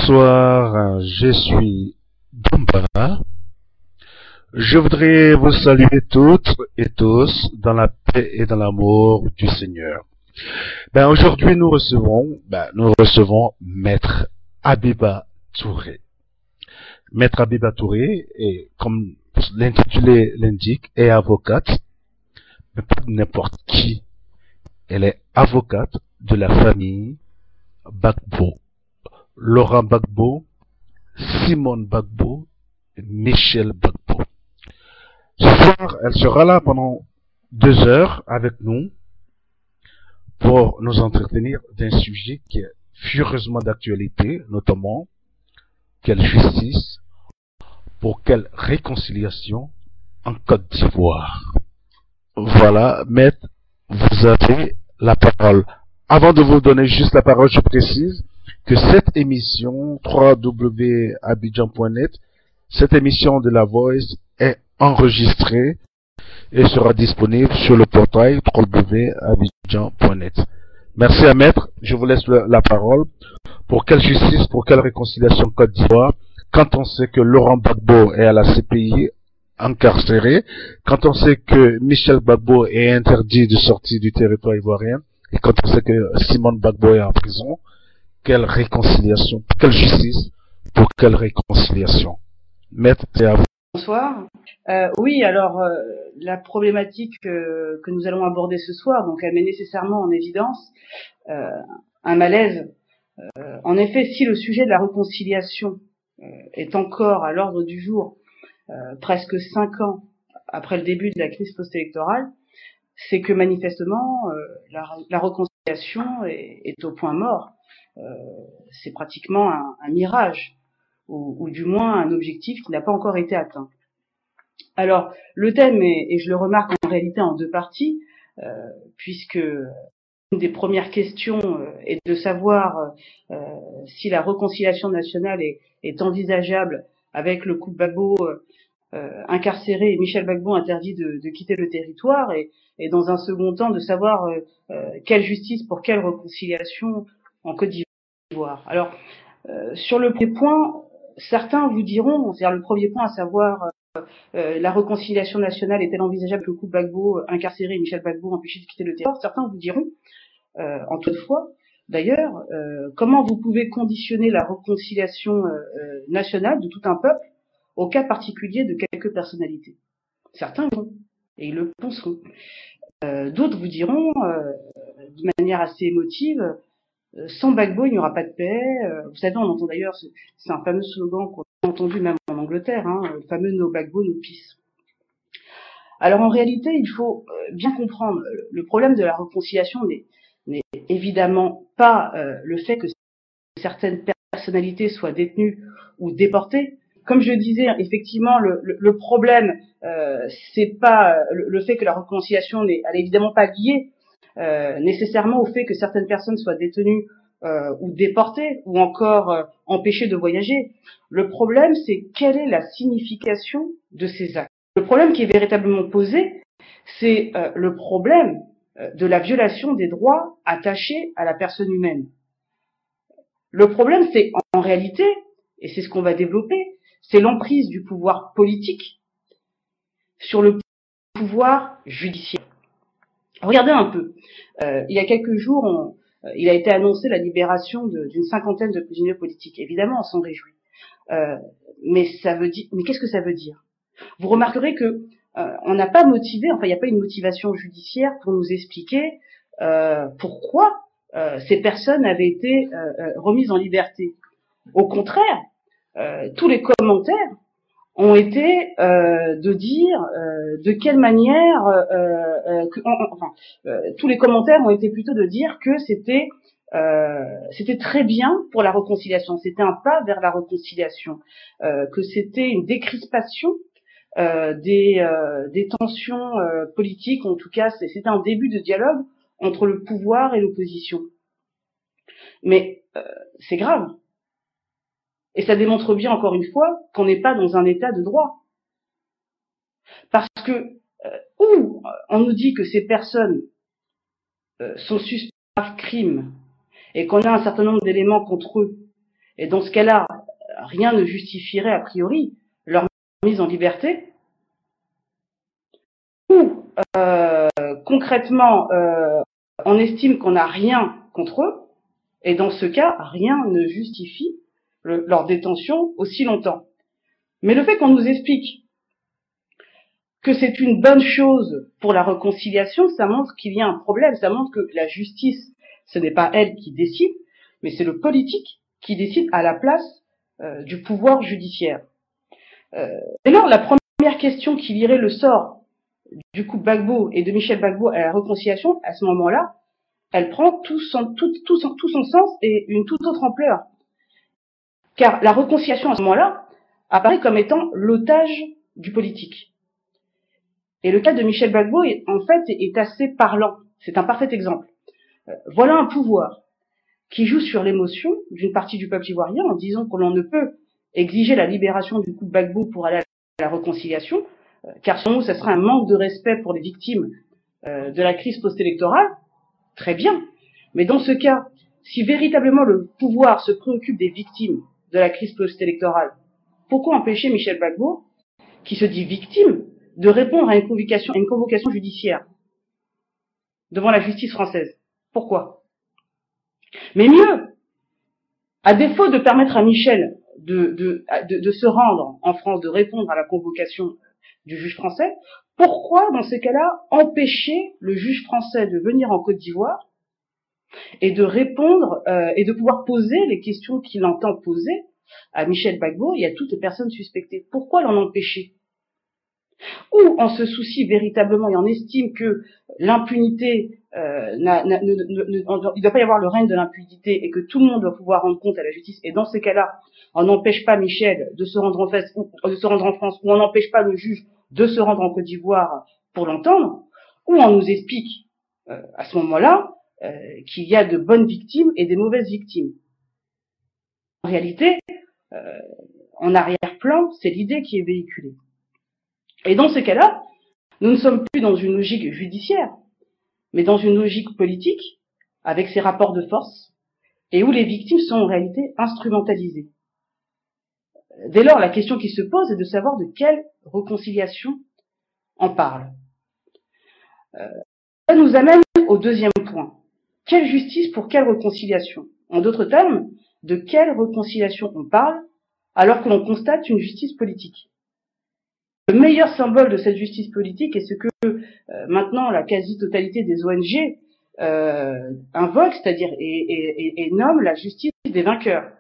Bonsoir, je suis Bamba. Je voudrais vous saluer toutes et tous dans la paix et dans l'amour du Seigneur. Aujourd'hui, nous recevons Maître Abiba Touré. Maître Abiba Touré, est, comme l'intitulé l'indique, est avocate, mais pas de n'importe qui. Elle est avocate de la famille Gbagbo. Laurent Gbagbo, Simone Gbagbo, et Michel Gbagbo. Ce soir, elle sera là pendant 2 heures avec nous pour nous entretenir d'un sujet qui est furieusement d'actualité, notamment quelle justice, pour quelle réconciliation en Côte d'Ivoire. Voilà, maître, vous avez la parole. Avant de vous donner juste la parole, je précise que cette émission, www.abidjan.net, cette émission de La Voice est enregistrée et sera disponible sur le portail www.abidjan.net. Merci à maître, je vous laisse la parole. Pour quelle justice, pour quelle réconciliation Côte d'Ivoire, quand on sait que Laurent Gbagbo est à la CPI incarcéré, quand on sait que Michel Gbagbo est interdit de sortir du territoire ivoirien, et quand on sait que Simone Gbagbo est en prison, quelle réconciliation, quelle justice, pour quelle réconciliation. Maître, c'est à vous. Bonsoir. Oui, alors la problématique que nous allons aborder ce soir, donc elle met nécessairement en évidence un malaise. En effet, si le sujet de la réconciliation est encore à l'ordre du jour, presque 5 ans après le début de la crise post-électorale, c'est que manifestement la réconciliation est au point mort. C'est pratiquement un mirage, ou du moins un objectif qui n'a pas encore été atteint. Alors, le thème est, et je le remarque en réalité en 2 parties, puisque une des premières questions est de savoir si la réconciliation nationale est envisageable avec le couple Gbagbo incarcéré et Michel Gbagbo interdit de quitter le territoire, et dans un second temps de savoir quelle justice pour quelle réconciliation en Côte d'Ivoire. Alors, sur le premier point, certains vous diront, c'est-à-dire le premier point à savoir la réconciliation nationale est-elle envisageable que le couple Gbagbo incarcéré et Michel Gbagbo empêché de quitter le territoire, certains vous diront, en toutefois, d'ailleurs, comment vous pouvez conditionner la réconciliation nationale de tout un peuple au cas particulier de quelques personnalités. Certains vont, et ils le penseront. D'autres vous diront, de manière assez émotive, sans Gbagbo, il n'y aura pas de paix. Vous savez, on entend d'ailleurs, c'est un fameux slogan qu'on a entendu même en Angleterre, le fameux No Gbagbo, no peace. Alors en réalité, il faut bien comprendre, le problème de la réconciliation n'est évidemment pas le fait que certaines personnalités soient détenues ou déportées. Comme je disais, effectivement, le problème, c'est pas le fait que la réconciliation elle est évidemment pas liée nécessairement au fait que certaines personnes soient détenues ou déportées ou encore empêchées de voyager. Le problème, c'est quelle est la signification de ces actes. Le problème qui est véritablement posé, c'est le problème de la violation des droits attachés à la personne humaine. Le problème, c'est en réalité, et c'est ce qu'on va développer, c'est l'emprise du pouvoir politique sur le pouvoir judiciaire. Regardez un peu. Il y a quelques jours, il a été annoncé la libération d'une 50aine de prisonniers politiques. Évidemment, on s'en réjouit. Mais qu'est-ce que ça veut dire? Vous remarquerez que on n'a pas motivé, enfin, il n'y a pas une motivation judiciaire pour nous expliquer pourquoi ces personnes avaient été remises en liberté. Au contraire, tous les commentaires ont été de dire de quelle manière tous les commentaires ont été plutôt de dire que c'était très bien pour la réconciliation, c'était un pas vers la réconciliation, que c'était une décrispation des tensions politiques, en tout cas c'était un début de dialogue entre le pouvoir et l'opposition. Mais c'est grave. Et ça démontre bien, encore une fois, qu'on n'est pas dans un état de droit. Parce que, où on nous dit que ces personnes sont suspectes de crime, et qu'on a un certain nombre d'éléments contre eux, Et dans ce cas-là, rien ne justifierait a priori leur mise en liberté. Ou concrètement, on estime qu'on n'a rien contre eux, et dans ce cas, rien ne justifie leur détention aussi longtemps. Mais le fait qu'on nous explique que c'est une bonne chose pour la réconciliation, ça montre qu'il y a un problème, ça montre que la justice, ce n'est pas elle qui décide, mais c'est le politique qui décide à la place du pouvoir judiciaire. Et alors, la première question qui lierait le sort du couple Gbagbo et de Michel Gbagbo à la réconciliation, à ce moment-là, elle prend tout son sens et une toute autre ampleur. Car la réconciliation, à ce moment-là, apparaît comme étant l'otage du politique. Et le cas de Michel Gbagbo, en fait, est assez parlant. C'est un parfait exemple. Voilà un pouvoir qui joue sur l'émotion d'une partie du peuple ivoirien en disant que l'on ne peut exiger la libération du couple Gbagbo pour aller à la réconciliation, car selon nous, ça serait un manque de respect pour les victimes de la crise post-électorale. Très bien. Mais dans ce cas, si véritablement le pouvoir se préoccupe des victimes de la crise post-électorale, pourquoi empêcher Michel Gbagbo, qui se dit victime, de répondre à une convocation judiciaire devant la justice française? Pourquoi? Mais mieux, à défaut de permettre à Michel de se rendre en France, de répondre à la convocation du juge français, pourquoi, dans ces cas-là, empêcher le juge français de venir en Côte d'Ivoire et de répondre et de pouvoir poser les questions qu'il entend poser à Michel Gbagbo et à toutes les personnes suspectées? Pourquoi l'en empêcher? Ou on se soucie véritablement et on estime que l'impunité, il ne doit pas y avoir le règne de l'impunité et que tout le monde doit pouvoir rendre compte à la justice. Et dans ces cas-là, on n'empêche pas Michel de se rendre en France, ou on n'empêche pas le juge de se rendre en Côte d'Ivoire pour l'entendre, ou on nous explique à ce moment-là qu'il y a de bonnes victimes et des mauvaises victimes. En réalité, en arrière-plan, c'est l'idée qui est véhiculée. Et dans ce cas-là, nous ne sommes plus dans une logique judiciaire, mais dans une logique politique, avec ses rapports de force, et où les victimes sont en réalité instrumentalisées. Dès lors, la question qui se pose est de savoir de quelle réconciliation on parle. Ça nous amène au deuxième point. Quelle justice pour quelle réconciliation? En d'autres termes, de quelle réconciliation on parle alors que l'on constate une justice politique? Le meilleur symbole de cette justice politique est ce que maintenant la quasi-totalité des ONG invoque, c'est-à-dire et nomme la justice des vainqueurs.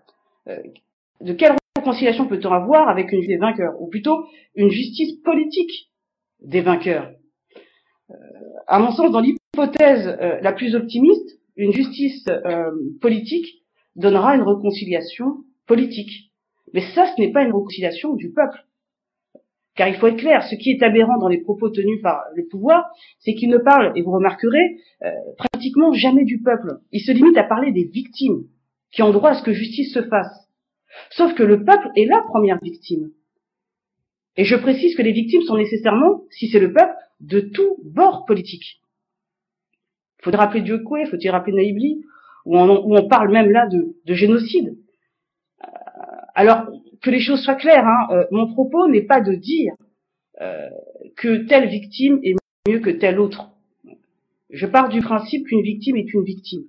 De quelle réconciliation peut-on avoir avec une justice des vainqueurs, ou plutôt une justice politique des vainqueurs? À mon sens, dans l'hypothèse la plus optimiste, une justice politique donnera une réconciliation politique. Mais ça, ce n'est pas une réconciliation du peuple. Car il faut être clair, ce qui est aberrant dans les propos tenus par le pouvoir, c'est qu'il ne parle, et vous remarquerez, pratiquement jamais du peuple. Il se limite à parler des victimes, qui ont droit à ce que justice se fasse. Sauf que le peuple est la première victime. Et je précise que les victimes sont nécessairement, si c'est le peuple, de tout bord politique. Il faut rappeler Diokoué, faut-il rappeler Naïbli, où on parle même là de génocide. Alors, que les choses soient claires, mon propos n'est pas de dire que telle victime est mieux que telle autre. Je pars du principe qu'une victime est une victime.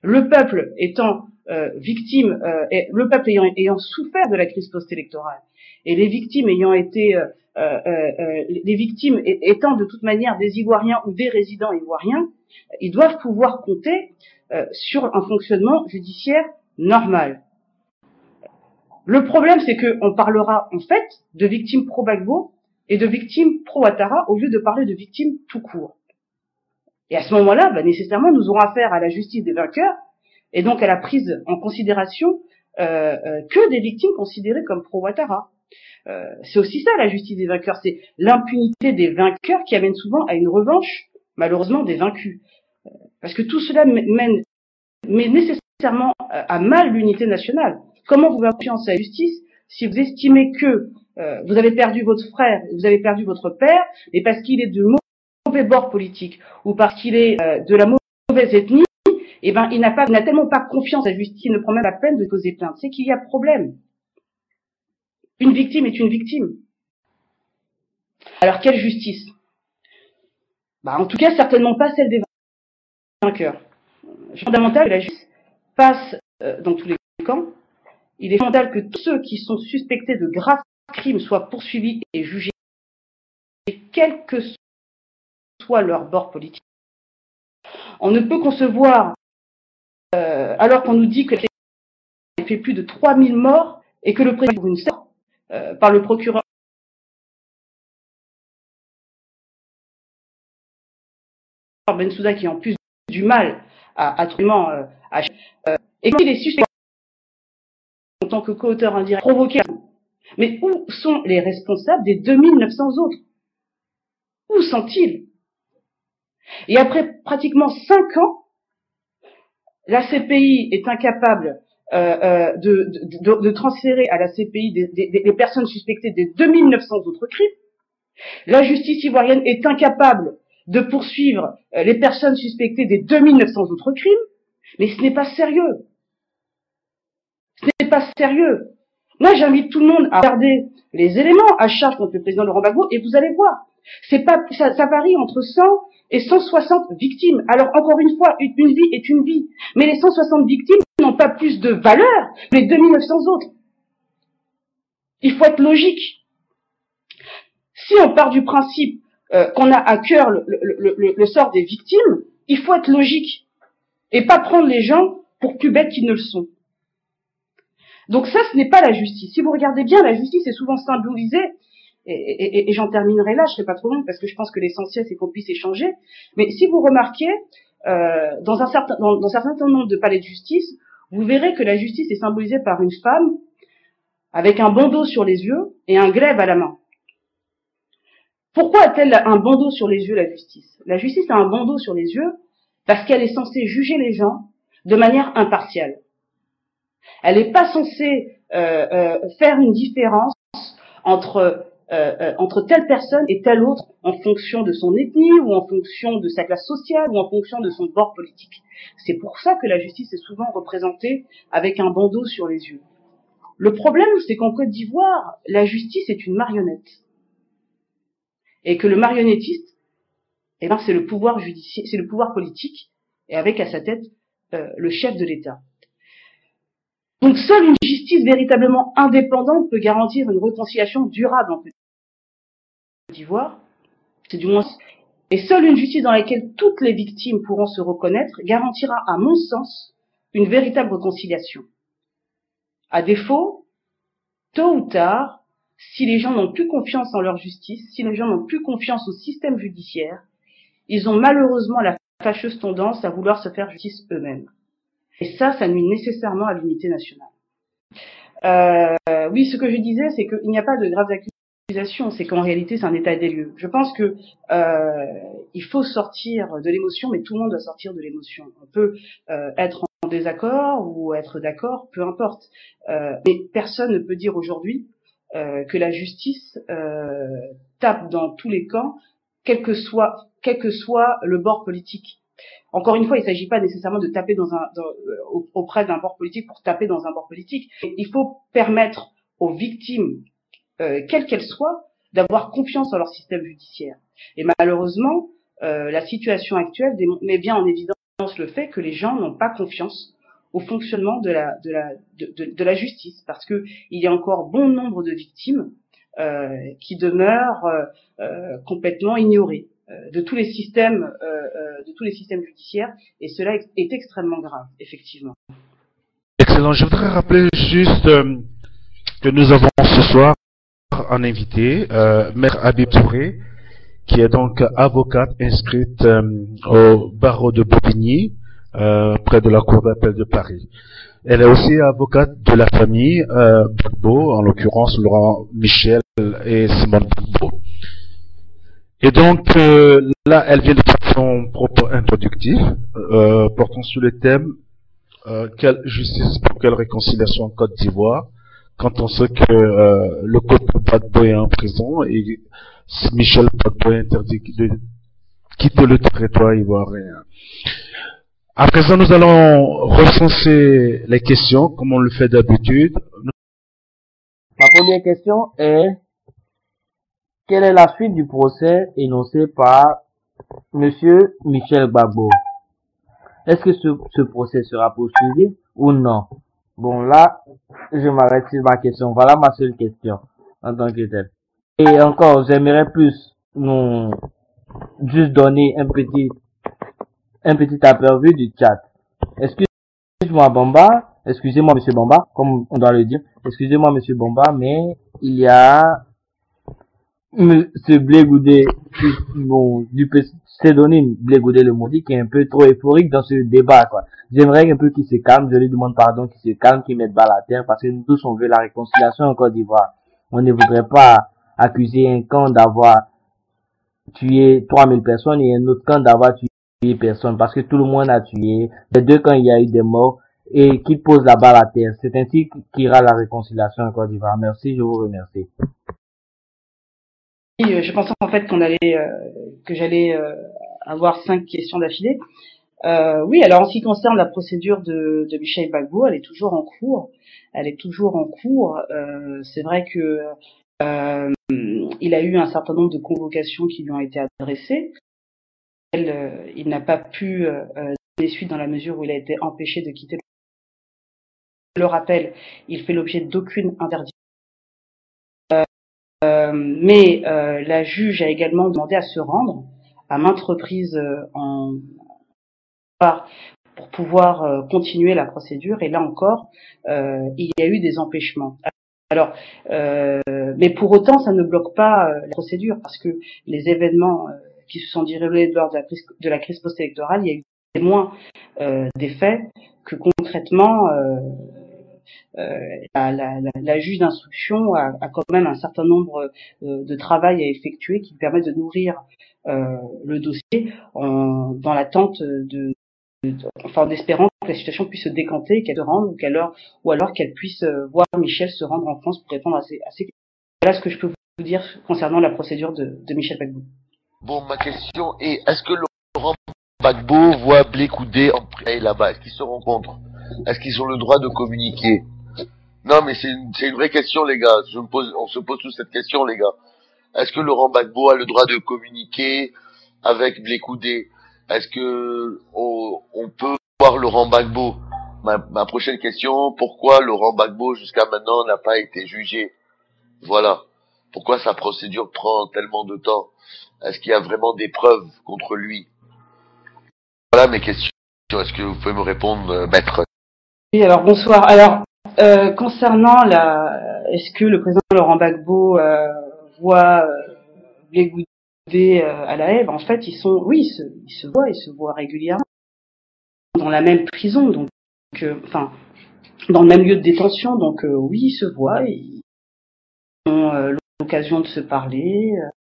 Le peuple étant victime, le peuple ayant souffert de la crise post-électorale, et les victimes ayant été, les victimes étant de toute manière des Ivoiriens ou des résidents ivoiriens, ils doivent pouvoir compter sur un fonctionnement judiciaire normal. Le problème, c'est qu'on parlera en fait de victimes pro-Gbagbo et de victimes pro-Ouattara au lieu de parler de victimes tout court. Et à ce moment-là, nécessairement, nous aurons affaire à la justice des vainqueurs et donc à la prise en considération que des victimes considérées comme pro-Ouattara. C'est aussi ça la justice des vainqueurs, c'est l'impunité des vainqueurs qui amène souvent à une revanche, malheureusement, des vaincus. Parce que tout cela mène nécessairement à mal l'unité nationale. Comment vous avez confiance à la justice si vous estimez que vous avez perdu votre frère, vous avez perdu votre père, et parce qu'il est de mauvais bord politique, ou parce qu'il est de la mauvaise ethnie, eh ben, il n'a tellement pas confiance à la justice, il ne prend même pas la peine de poser plainte. C'est qu'il y a problème. Une victime est une victime. Alors, quelle justice? En tout cas, certainement pas celle des vainqueurs. C'est fondamental que la justice passe dans tous les camps. Il est fondamental que tous ceux qui sont suspectés de graves crimes soient poursuivis et jugés, quel que soit leur bord politique. On ne peut concevoir, alors qu'on nous dit que il fait plus de 3000 morts et que le président pour une sorte par le procureur Bensouda qui en plus du mal à et qu'il est suspecté en tant que co-auteur indirect provoqué. Mais où sont les responsables des 2900 autres? Où sont-ils? Et après pratiquement 5 ans, la CPI est incapable de transférer à la CPI des personnes suspectées des 2900 autres crimes. La justice ivoirienne est incapable de poursuivre les personnes suspectées des 2900 autres crimes. Mais ce n'est pas sérieux. Ce n'est pas sérieux. Moi, j'invite tout le monde à regarder les éléments à charge contre le président Laurent Gbagbo et vous allez voir. Ça varie entre 100 et 160 victimes. Alors, encore une fois, une vie est une vie. Mais les 160 victimes n'ont pas plus de valeur que les 2900 autres. Il faut être logique. Si on part du principe qu'on a à cœur le sort des victimes, il faut être logique. Et pas prendre les gens pour plus bêtes qu'ils ne le sont. Donc ça, ce n'est pas la justice. Si vous regardez bien, la justice est souvent symbolisée, et j'en terminerai là, je ne serai pas trop long parce que je pense que l'essentiel c'est qu'on puisse échanger, mais si vous remarquez, dans un certain nombre de palais de justice, vous verrez que la justice est symbolisée par une femme avec un bandeau sur les yeux et un glaive à la main. Pourquoi a-t-elle un bandeau sur les yeux, la justice? La justice a un bandeau sur les yeux parce qu'elle est censée juger les gens de manière impartiale. Elle n'est pas censée faire une différence entre telle personne et telle autre en fonction de son ethnie ou en fonction de sa classe sociale ou en fonction de son bord politique. C'est pour ça que la justice est souvent représentée avec un bandeau sur les yeux. Le problème, c'est qu'en Côte d'Ivoire, la justice est une marionnette. Et que le marionnettiste, c'est le pouvoir judiciaire, c'est le pouvoir politique, et avec à sa tête le chef de l'État. Donc seule une justice véritablement indépendante peut garantir une réconciliation durable en Côte d'Ivoire. C'est du moins. Et seule une justice dans laquelle toutes les victimes pourront se reconnaître garantira, à mon sens, une véritable réconciliation. À défaut, tôt ou tard, si les gens n'ont plus confiance en leur justice, si les gens n'ont plus confiance au système judiciaire, ils ont malheureusement la fâcheuse tendance à vouloir se faire justice eux-mêmes. Et ça nuit nécessairement à l'unité nationale. Oui, ce que je disais, c'est qu'il n'y a pas de graves accusations, c'est qu'en réalité, c'est un état des lieux. Je pense que il faut sortir de l'émotion, mais tout le monde doit sortir de l'émotion. On peut être en désaccord ou être d'accord, peu importe. Mais personne ne peut dire aujourd'hui que la justice tape dans tous les camps, quel que soit le bord politique. Encore une fois, il ne s'agit pas nécessairement de taper auprès d'un bord politique pour taper dans un bord politique. Il faut permettre aux victimes, quelles qu'elles soient, d'avoir confiance en leur système judiciaire. Et malheureusement, la situation actuelle met bien en évidence le fait que les gens n'ont pas confiance au fonctionnement de la justice, parce que il y a encore bon nombre de victimes qui demeurent complètement ignorées de tous les systèmes judiciaires, et cela est extrêmement grave, effectivement. Excellent. Je voudrais rappeler juste que nous avons ce soir un invité, Maître Habib Touré, qui est donc avocate inscrite au barreau de Bobigny, près de la Cour d'appel de Paris. Elle est aussi avocate de la famille Gbagbo, en l'occurrence Laurent Michel et Simone Gbagbo. Et donc là, elle vient de faire son propos introductif, portant sur le thème quelle justice pour quelle réconciliation en Côte d'Ivoire, quand on sait que le couple Gbagbo est en prison et Michel Gbagbo est interdit de quitter le territoire ivoirien. À présent, nous allons recenser les questions comme on le fait d'habitude. Ma première question est, quelle est la suite du procès énoncé par Monsieur Michel Gbagbo? Est-ce que ce procès sera poursuivi ou non? Bon, là, je m'arrête sur ma question. Voilà ma seule question en tant que telle. Et encore, j'aimerais plus nous juste donner un petit aperçu du chat. Excusez-moi Bomba, excusez-moi Monsieur Bomba, comme on doit le dire. Excusez-moi Monsieur Bomba, mais il y a ce Blé Goudé, bon, du pseudonyme Blé Goudé le Maudit, qui est un peu trop euphorique dans ce débat, quoi. J'aimerais un peu qu'il se calme, je lui demande pardon, qu'il se calme, qu'il mette balle à terre, parce que nous tous on veut la réconciliation en Côte d'Ivoire. On ne voudrait pas accuser un camp d'avoir tué 3000 personnes et un autre camp d'avoir tué personne, parce que tout le monde a tué. Les deux camps, il y a eu des morts, et qu'il pose la balle à terre. C'est ainsi qu'ira la réconciliation en Côte d'Ivoire. Merci, je vous remercie. Je pensais en fait que j'allais avoir 5 questions d'affilée. Oui, alors en ce qui concerne la procédure de Michel Gbagbo, elle est toujours en cours. C'est vrai que il a eu un certain nombre de convocations qui lui ont été adressées. Il n'a pas pu donner suite dans la mesure où il a été empêché de quitter. Le rappel, il fait l'objet d'aucune interdiction. Mais la juge a également demandé à se rendre à maintes reprises pour pouvoir continuer la procédure. Et là encore, il y a eu des empêchements. Alors, mais pour autant, ça ne bloque pas la procédure, parce que les événements qui se sont déroulés lors de la crise post-électorale, il y a eu témoins des faits que concrètement la juge d'instruction a quand même un certain nombre de travail à effectuer qui permet de nourrir le dossier dans l'attente en espérant que la situation puisse se décanter et qu'elle se rende ou alors qu'elle puisse voir Michel se rendre en France pour répondre à ces questions. Voilà ce que je peux vous dire concernant la procédure de Michel Gbagbo. Bon, ma question est, est-ce que Laurent Gbagbo voit Blé Goudé là-bas? Est-ce qu'ils se rencontrent? Est-ce qu'ils ont le droit de communiquer? Non, mais c'est une vraie question, les gars. On se pose tous cette question, les gars. Est-ce que Laurent Gbagbo a le droit de communiquer avec Blé Goudé? Est-ce que on peut voir Laurent Gbagbo? Ma prochaine question, pourquoi Laurent Gbagbo jusqu'à maintenant n'a pas été jugé? Voilà. Pourquoi sa procédure prend tellement de temps? Est-ce qu'il y a vraiment des preuves contre lui? Voilà mes questions. Est-ce que vous pouvez me répondre, maître? Oui, alors bonsoir. Alors, concernant est-ce que le président Laurent Gbagbo voit Blé Goudé à La Haye? En fait, ils se voient régulièrement dans la même prison, donc dans le même lieu de détention. Donc oui, ils se voient, ils ont l'occasion de se parler.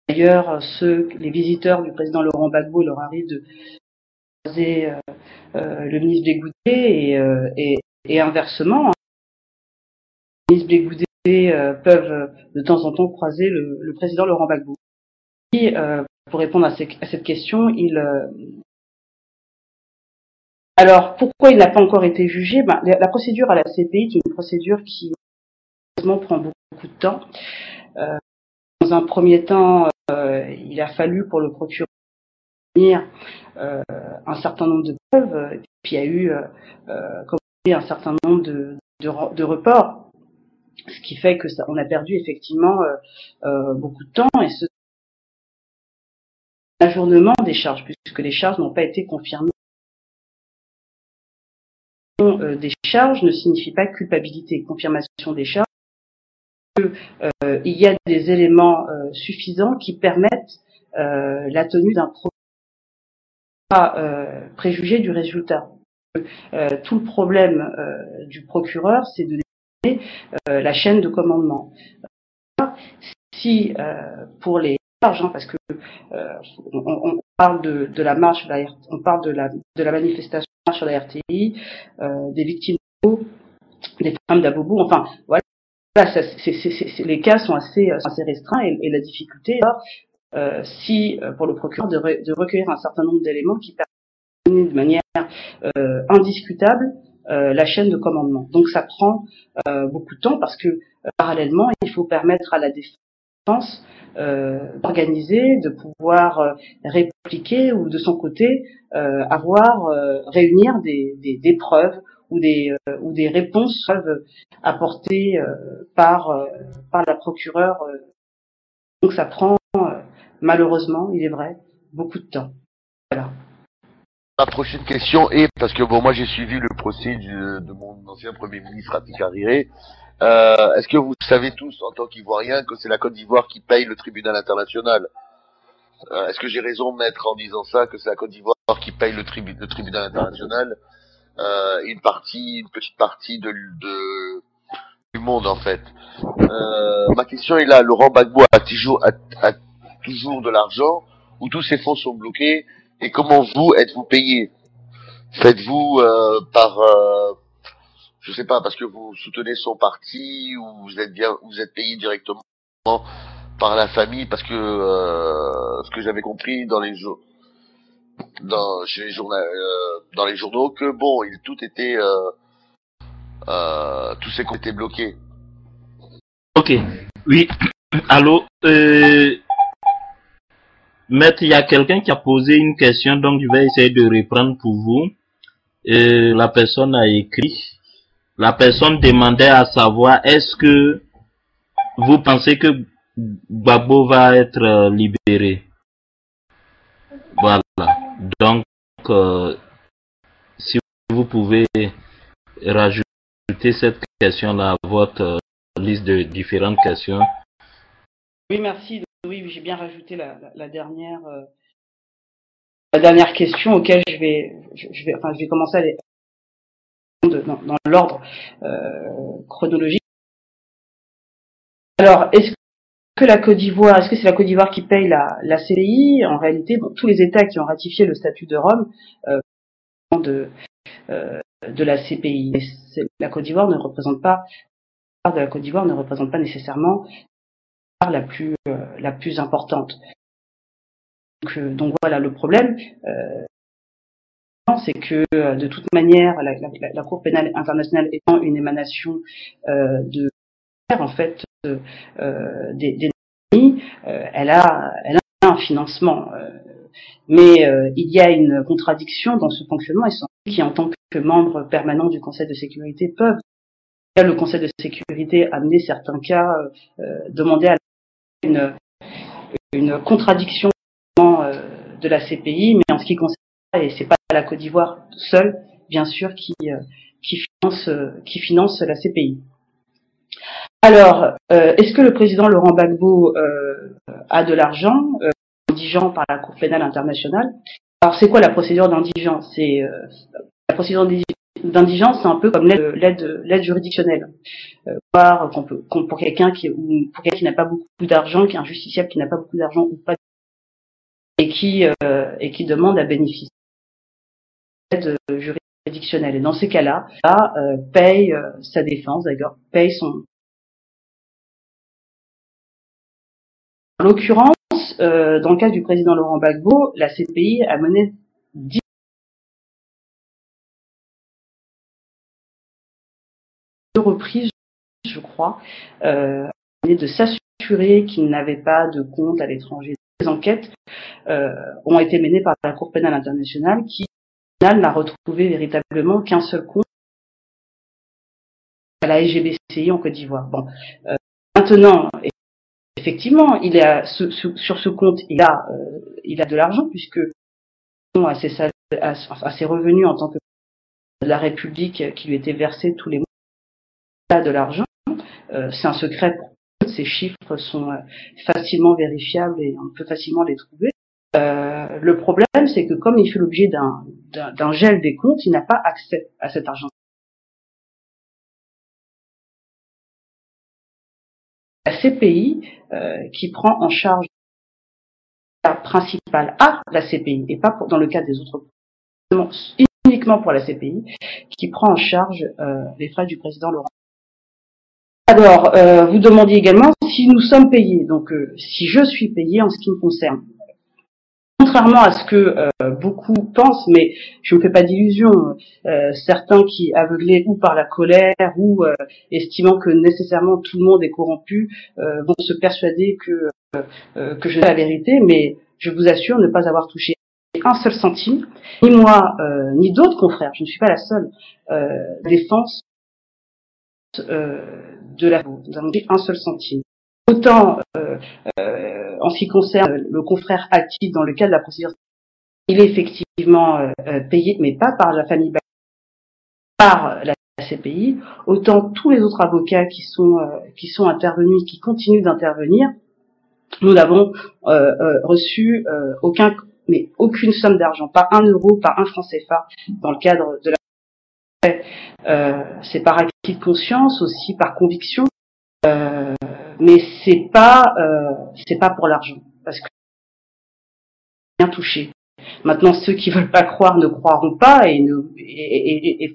D'ailleurs, les visiteurs du président Laurent Gbagbo, il leur arrive de croiser le ministre Blé Goudé et inversement. Les ministres Blé Goudé peuvent de temps en temps croiser le président Laurent Gbagbo. Et pour répondre à cette question, alors pourquoi il n'a pas encore été jugé? La procédure à la CPI est une procédure qui malheureusement prend beaucoup de temps. Dans un premier temps, il a fallu pour le procureur obtenir un certain nombre de preuves, et puis il y a eu un certain nombre de reports, ce qui fait que on a perdu effectivement beaucoup de temps, et ce ajournement des charges, puisque les charges n'ont pas été confirmées. Des charges ne signifie pas culpabilité. Confirmation des charges, il y a des éléments suffisants qui permettent la tenue d'un procès préjugé du résultat. Tout le problème du procureur, c'est de déterminer la chaîne de commandement. Si pour les charges, parce que on parle de la marche, on parle de la manifestation sur la RTI, des victimes des femmes d'Abobo, enfin voilà, les cas sont assez restreints et la difficulté pour le procureur de recueillir un certain nombre d'éléments qui permettent de manière indiscutable la chaîne de commandement. Donc ça prend beaucoup de temps parce que parallèlement, il faut permettre à la défense d'organiser, de pouvoir répliquer ou de son côté réunir des preuves ou des réponses apportées par la procureure. Donc ça prend malheureusement, il est vrai, beaucoup de temps. Voilà. Ma prochaine question est, parce que bon, moi j'ai suivi le procès de mon ancien Premier ministre Atik Hariri. Est-ce que vous savez tous, en tant qu'Ivoiriens, que c'est la Côte d'Ivoire qui paye le tribunal international? Est-ce que j'ai raison, maître, en disant ça, que c'est la Côte d'Ivoire qui paye le tribunal international, une petite partie du monde en fait. Ma question est là, Laurent Gbagbo a toujours de l'argent, ou tous ces fonds sont bloqués, et comment vous êtes-vous payé? Faites-vous je sais pas, parce que vous soutenez son parti, ou vous êtes payé directement par la famille, parce que ce que j'avais compris dans les dans les journaux, que bon, tous ces comptes étaient bloqués. Ok, oui, allô, maître, il y a quelqu'un qui a posé une question, donc je vais essayer de reprendre pour vous. La personne a écrit, la personne demandait à savoir, est-ce que vous pensez que Gbagbo va être libéré? Voilà, donc si vous pouvez rajouter cette question-là à votre liste de différentes questions. Oui, merci. Oui, j'ai bien rajouté la dernière question auquel je vais commencer à aller dans l'ordre chronologique. Alors, est-ce que c'est la Côte d'Ivoire qui paye la CPI? En réalité, bon, tous les États qui ont ratifié le statut de Rome de la CPI. La Côte d'Ivoire ne représente pas nécessairement la plus importante. Donc voilà, le problème, c'est que de toute manière, la Cour pénale internationale étant une émanation en fait des Nations, elle a un financement, mais il y a une contradiction dans ce fonctionnement, et qui en tant que membre permanent du Conseil de sécurité peuvent, le Conseil de sécurité amener certains cas, demander à une contradiction de la CPI, mais en ce qui concerne, et c'est pas la Côte d'Ivoire seule, bien sûr, qui finance la CPI. Alors, est-ce que le président Laurent Gbagbo a de l'argent indigent par la Cour pénale internationale? Alors, c'est quoi la procédure d'indigence? La procédure d'indigence, c'est un peu comme l'aide juridictionnelle. Pour quelqu'un qui n'a pas beaucoup d'argent, qui est un justiciable qui n'a pas beaucoup d'argent ou pas, et qui demande à bénéficier d'aide juridictionnelle. Et dans ces cas-là, paye sa défense, d'ailleurs, paye son. En l'occurrence, dans le cas du président Laurent Gbagbo, la CPI a mené 10 reprises, je crois, de s'assurer qu'il n'avait pas de compte à l'étranger. Les enquêtes ont été menées par la Cour pénale internationale qui, au final, n'a retrouvé véritablement qu'un seul compte à la SGBCI en Côte d'Ivoire. Bon, maintenant, effectivement, sur ce compte, il a de l'argent puisque à ses revenus en tant que de la République qui lui était versé tous les mois, il a de l'argent. C'est un secret. Ces chiffres sont facilement vérifiables et on peut facilement les trouver. Le problème, c'est que comme il fait l'objet d'un gel des comptes, il n'a pas accès à cet argent. La CPI qui prend en charge la principale à la CPI et pas dans le cas des autres, uniquement pour la CPI, qui prend en charge les frais du président Laurent. Alors, vous demandiez également si nous sommes payés. Donc, si je suis payé en ce qui me concerne. contrairement à ce que beaucoup pensent, mais je ne me fais pas d'illusions, certains qui, aveuglés ou par la colère ou estimant que nécessairement tout le monde est corrompu, vont se persuader que je dis la vérité, mais je vous assure ne pas avoir touché un seul centime, ni moi, ni d'autres confrères, je ne suis pas la seule, défense de la nous avons dit un seul centime. Autant en ce qui concerne le confrère actif dans le cadre de la procédure, il est effectivement payé, mais pas par la famille, par la CPI. Autant tous les autres avocats qui sont intervenus, qui continuent d'intervenir, nous n'avons reçu aucune somme d'argent, pas 1 euro, pas 1 franc CFA dans le cadre de la. C'est par acquis de conscience, aussi par conviction. Mais c'est pas pour l'argent, parce que rien touché. Maintenant, ceux qui veulent pas croire ne croiront pas, et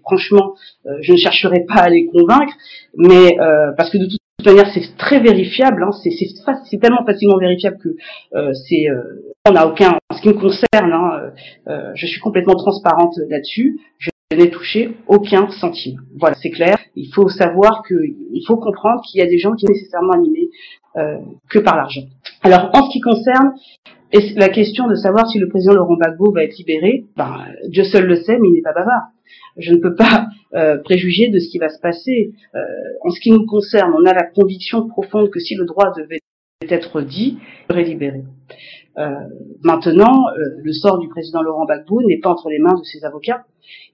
franchement, je ne chercherai pas à les convaincre, mais parce que de toute manière, c'est très vérifiable, hein, c'est tellement facilement vérifiable que on n'a aucun. En ce qui me concerne, hein, je suis complètement transparente là-dessus. Je n'ai touché aucun centime. Voilà, c'est clair. Il faut comprendre qu'il y a des gens qui sont nécessairement animés que par l'argent. Alors, en ce qui concerne la question de savoir si le président Laurent Gbagbo va être libéré, Dieu seul le sait, mais il n'est pas bavard. Je ne peux pas préjuger de ce qui va se passer. En ce qui nous concerne, on a la conviction profonde que si le droit devait être dit, il serait libéré. Maintenant, le sort du président Laurent Gbagbo n'est pas entre les mains de ses avocats,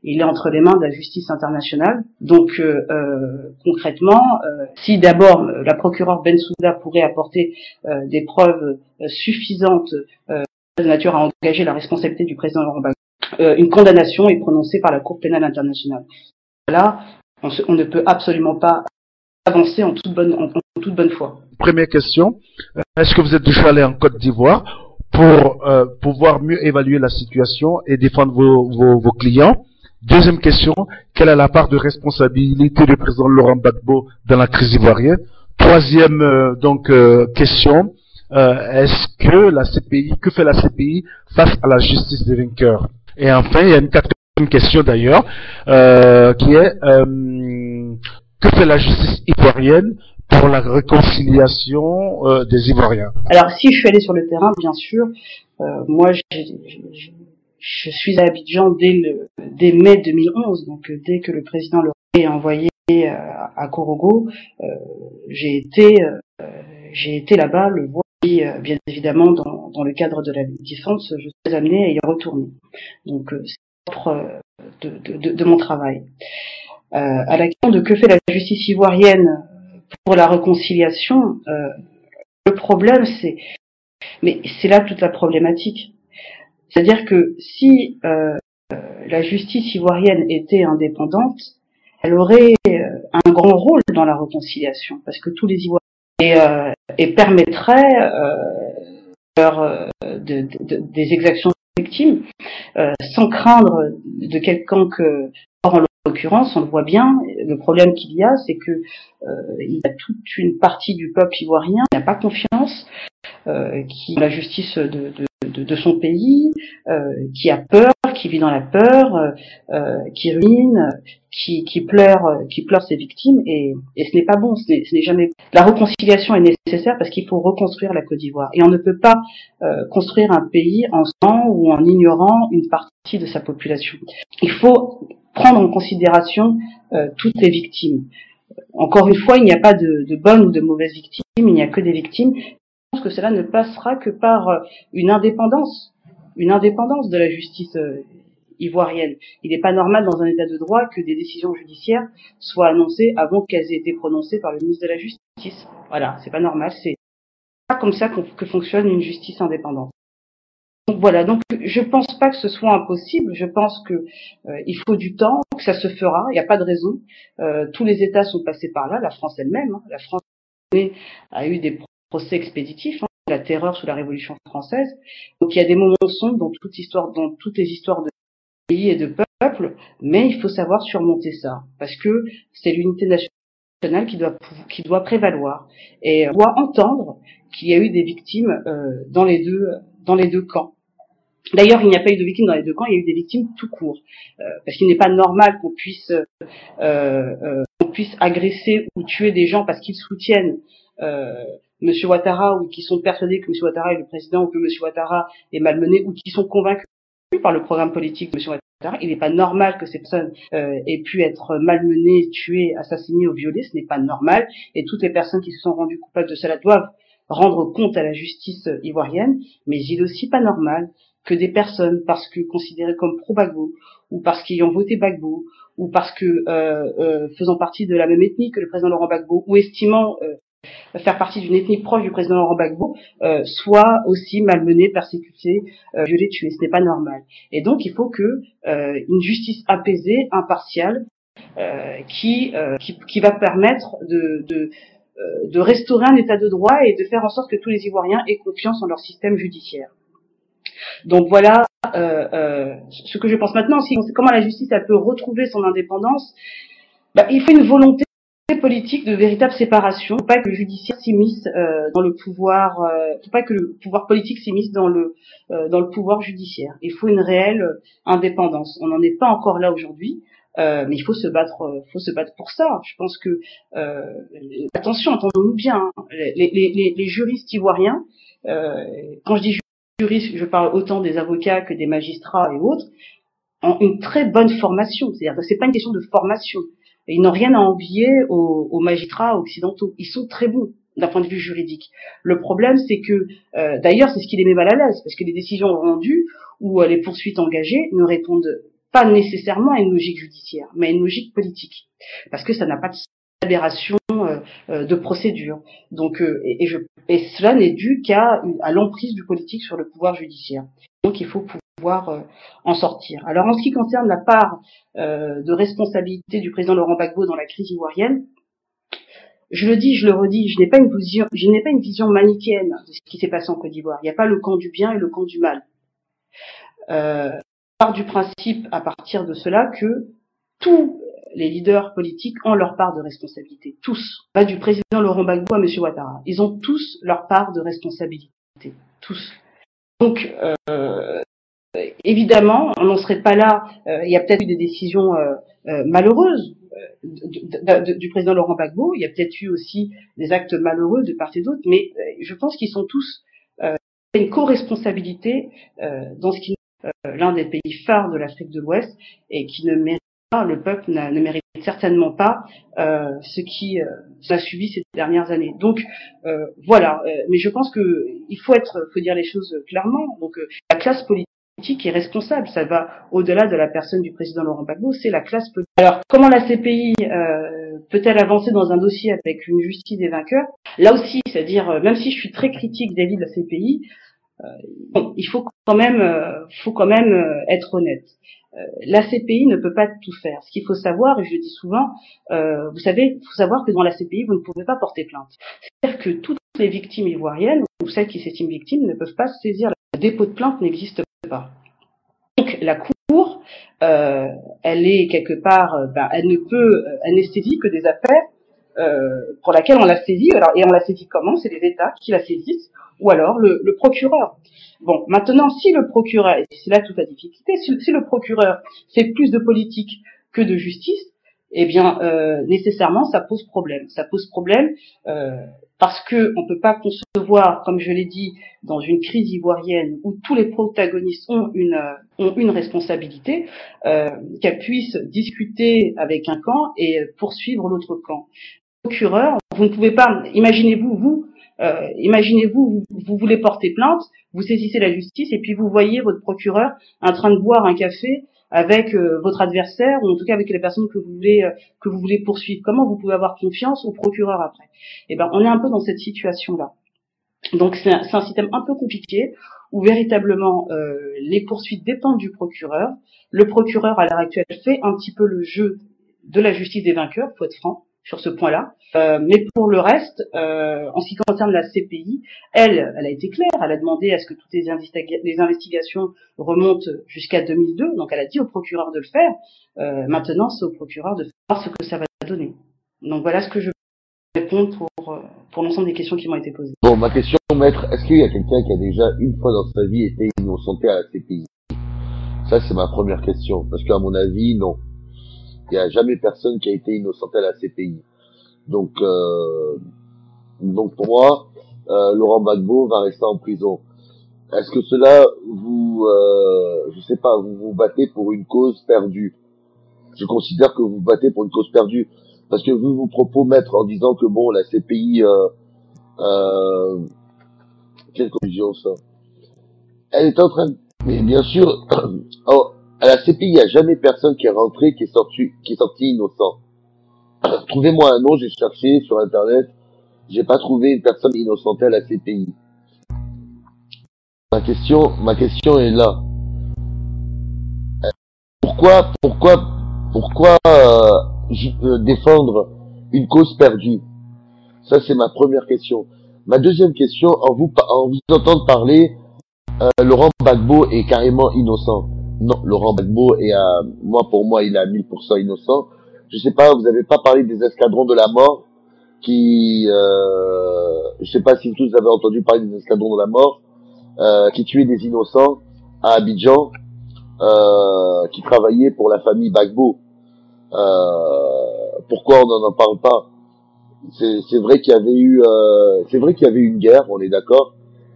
il est entre les mains de la justice internationale. Donc concrètement, si d'abord la procureure Bensouda pourrait apporter des preuves suffisantes de nature à engager la responsabilité du président Laurent Gbagbo, une condamnation est prononcée par la Cour pénale internationale. Là, on ne peut absolument pas avancer en toute bonne foi. Première question, est-ce que vous êtes déjà allé en Côte d'Ivoire pour pouvoir mieux évaluer la situation et défendre vos clients? Deuxième question, quelle est la part de responsabilité du président Laurent Gbagbo dans la crise ivoirienne? Troisième question, est-ce que la CPI, que fait la CPI face à la justice des vainqueurs? Et enfin, il y a une quatrième question d'ailleurs, qui est que fait la justice ivoirienne pour la réconciliation des Ivoiriens? Alors, si je suis allée sur le terrain, bien sûr, moi, je suis à Abidjan dès mai 2011, donc dès que le président le est envoyé à Korogo, j'ai été là-bas le voir. Et bien évidemment, dans le cadre de la défense, je suis amenée à y retourner. Donc, c'est propre de mon travail. À la question de que fait la justice ivoirienne pour la réconciliation, le problème c'est là toute la problématique. C'est-à-dire que si la justice ivoirienne était indépendante, elle aurait un grand rôle dans la réconciliation, parce que tous les Ivoiriens et permettrait des exactions victimes sans craindre de quelconque. Or, en l'occurrence, on le voit bien, le problème qu'il y a, c'est que il y a toute une partie du peuple ivoirien qui n'a pas confiance, qui la justice de son pays, qui a peur, qui vit dans la peur, qui rumine, qui pleure ses victimes, et ce n'est pas bon, ce n'est jamais. La réconciliation est nécessaire parce qu'il faut reconstruire la Côte d'Ivoire, et on ne peut pas construire un pays en sang ou en ignorant une partie de sa population. Il faut prendre en considération toutes les victimes. Encore une fois, il n'y a pas de bonnes ou de mauvaises victimes, il n'y a que des victimes. Je pense que cela ne passera que par une indépendance de la justice ivoirienne. Il n'est pas normal dans un état de droit que des décisions judiciaires soient annoncées avant qu'elles aient été prononcées par le ministre de la Justice. Voilà, c'est pas normal, c'est pas comme ça que fonctionne une justice indépendante. Donc voilà, donc je pense pas que ce soit impossible, je pense que il faut du temps, que ça se fera, il n'y a pas de raison. Tous les États sont passés par là, la France elle-même, hein. La France a eu des procès expéditifs, hein, la terreur sous la Révolution française. Donc il y a des moments sombres dans toutes les histoires de pays et de peuples, mais il faut savoir surmonter ça, parce que c'est l'unité nationale qui doit prévaloir. Et on doit entendre qu'il y a eu des victimes dans les deux camps. D'ailleurs, il n'y a pas eu de victimes dans les deux camps, il y a eu des victimes tout court, parce qu'il n'est pas normal qu'on puisse agresser ou tuer des gens parce qu'ils soutiennent Monsieur Ouattara ou qui sont persuadés que Monsieur Ouattara est le président ou que Monsieur Ouattara est malmené ou qui sont convaincus par le programme politique de Monsieur Ouattara. Il n'est pas normal que ces personnes aient pu être malmenées, tuées, assassinées ou violées. Ce n'est pas normal. Et toutes les personnes qui se sont rendues coupables de cela doivent rendre compte à la justice ivoirienne. Mais il est aussi pas normal que des personnes, parce que considérées comme pro-Gbagbo, ou parce qu'ils ont voté Gbagbo, ou parce que faisant partie de la même ethnie que le président Laurent Gbagbo, ou estimant faire partie d'une ethnie proche du président Laurent Gbagbo, soit aussi malmenés, persécutés, violés, tués. Ce n'est pas normal. Et donc, il faut que une justice apaisée, impartiale, qui va permettre de restaurer un état de droit et de faire en sorte que tous les Ivoiriens aient confiance en leur système judiciaire. Donc voilà ce que je pense maintenant. Comment la justice elle peut retrouver son indépendance. Il faut une volonté politique de véritable séparation. Faut pas que le judiciaire s'immisce dans le pouvoir. Faut pas que le pouvoir politique s'immisce dans le pouvoir judiciaire. Il faut une réelle indépendance. On n'en est pas encore là aujourd'hui, mais il faut se battre. Faut se battre pour ça. Je pense que attention, entendons-nous bien. Hein, les juristes ivoiriens, quand je dis juristes, je parle autant des avocats que des magistrats et autres, ont une très bonne formation. C'est-à-dire que c'est pas une question de formation. Et ils n'ont rien à envier aux magistrats occidentaux. Ils sont très bons d'un point de vue juridique. Le problème, c'est que, d'ailleurs, c'est ce qui les met mal à l'aise, parce que les décisions rendues ou les poursuites engagées ne répondent pas nécessairement à une logique judiciaire, mais à une logique politique, parce que ça n'a pas de aberration de procédure. Donc, et cela n'est dû qu'à l'emprise du politique sur le pouvoir judiciaire. Donc, il faut pouvoir en sortir. Alors, en ce qui concerne la part de responsabilité du président Laurent Gbagbo dans la crise ivoirienne, je le dis, je le redis, je n'ai pas une vision manichéenne de ce qui s'est passé en Côte d'Ivoire. Il n'y a pas le camp du bien et le camp du mal. Part du principe, à partir de cela, que tous les leaders politiques ont leur part de responsabilité. Tous. Pas du président Laurent Gbagbo à Monsieur Ouattara. Ils ont tous leur part de responsabilité. Tous. Donc, évidemment, on n'en serait pas là. Il y a peut-être eu des décisions malheureuses du président Laurent Gbagbo. Il y a peut-être eu aussi des actes malheureux de part et d'autre. Mais je pense qu'ils sont tous une co-responsabilité dans ce qui est l'un des pays phares de l'Afrique de l'Ouest et qui ne mérite pas, le peuple ne mérite certainement pas ce qui a subi ces dernières années. Donc voilà. Mais je pense que il faut dire les choses clairement. Donc la classe politique est responsable, ça va au-delà de la personne du président Laurent Gbagbo, c'est la classe politique. Alors, comment la CPI peut-elle avancer dans un dossier avec une justice des vainqueurs? Là aussi, c'est-à-dire, même si je suis très critique vis-à-vis de la CPI, bon, il faut quand même être honnête. La CPI ne peut pas tout faire. Ce qu'il faut savoir, et je le dis souvent, vous savez, il faut savoir que dans la CPI, vous ne pouvez pas porter plainte. C'est-à-dire que toutes les victimes ivoiriennes, ou celles qui s'estiment victimes, ne peuvent pas se saisir. Le dépôt de plainte n'existe pas. Donc la Cour, elle est quelque part, elle ne peut anesthésier que des affaires pour laquelle on l'a saisie. Alors, et on l'a saisie comment? C'est les États qui la saisissent, ou alors le procureur. Bon, maintenant, si le procureur, et c'est là toute la difficulté, si le procureur fait plus de politique que de justice, eh bien, nécessairement, ça pose problème. Ça pose problème parce que on peut pas concevoir, comme je l'ai dit, dans une crise ivoirienne où tous les protagonistes ont une responsabilité, qu'elle puisse discuter avec un camp et poursuivre l'autre camp. Procureur, vous ne pouvez pas. Imaginez-vous, vous voulez porter plainte, vous saisissez la justice et puis vous voyez votre procureur en train de boire un café avec votre adversaire ou en tout cas avec les personnes que vous voulez poursuivre. Comment vous pouvez avoir confiance au procureur après? Eh ben, on est un peu dans cette situation-là. Donc c'est un système un peu compliqué où véritablement les poursuites dépendent du procureur. Le procureur à l'heure actuelle fait un petit peu le jeu de la justice des vainqueurs, faut être franc sur ce point-là. Mais pour le reste, en ce qui concerne la CPI, elle a été claire. Elle a demandé à ce que toutes les investigations remontent jusqu'à 2002. Donc elle a dit au procureur de le faire. Maintenant, c'est au procureur de voir ce que ça va donner. Donc voilà ce que je répondre pour l'ensemble des questions qui m'ont été posées. Bon, ma question, maître, est-ce qu'il y a quelqu'un qui a déjà une fois dans sa vie été innocenté à la CPI? Ça, c'est ma première question. Parce qu'à mon avis, non. Il n'y a jamais personne qui a été innocenté à la CPI. Donc pour moi, Laurent Gbagbo va rester en prison. Est-ce que cela je sais pas, vous vous battez pour une cause perdue? Je considère que vous vous battez pour une cause perdue. Parce que vous propos, maître, en disant que bon, la CPI, quelle conclusion ça? Elle est en train de... Mais bien sûr, à la CPI, il n'y a jamais personne qui est rentré, qui est sorti innocent. Trouvez-moi un nom, j'ai cherché sur Internet, j'ai pas trouvé une personne innocentée à la CPI. Ma question est là. Pourquoi défendre une cause perdue? Ça, c'est ma première question. Ma deuxième question, en vous entendant parler, Laurent Gbagbo est carrément innocent. Non, Laurent Gbagbo est pour moi, il est à 1000% innocent. Je sais pas, vous avez pas parlé des escadrons de la mort je sais pas si tous avez entendu parler des escadrons de la mort, qui tuaient des innocents à Abidjan, qui travaillaient pour la famille Gbagbo. Pourquoi on n'en parle pas? C'est vrai qu'il y avait eu une guerre, on est d'accord.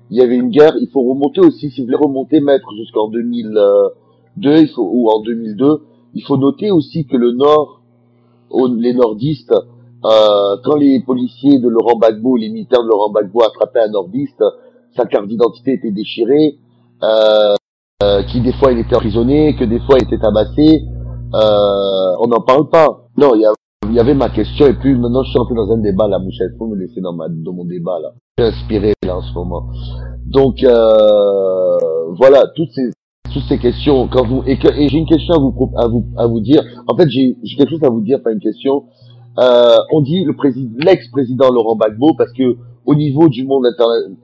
Il y avait une guerre, il faut remonter aussi, si vous voulez remonter, maître, jusqu'en 2002, ou en 2002, il faut noter aussi que le Nord, les nordistes, quand les policiers de Laurent Gbagbo, les militaires de Laurent Gbagbo attrapaient un nordiste, sa carte d'identité était déchirée, qui des fois il était emprisonné, que des fois il était tabassé, on n'en parle pas. Non, il y avait ma question, et puis maintenant je suis entré dans un débat, là, Mouchel, faut me laisser dans mon débat, là. Je suis inspiré, là, en ce moment. Donc, voilà, toutes ces questions, et j'ai une question à vous dire. En fait, j'ai quelque chose à vous dire, pas une question. On dit l'ex-président Laurent Gbagbo, parce que au niveau du monde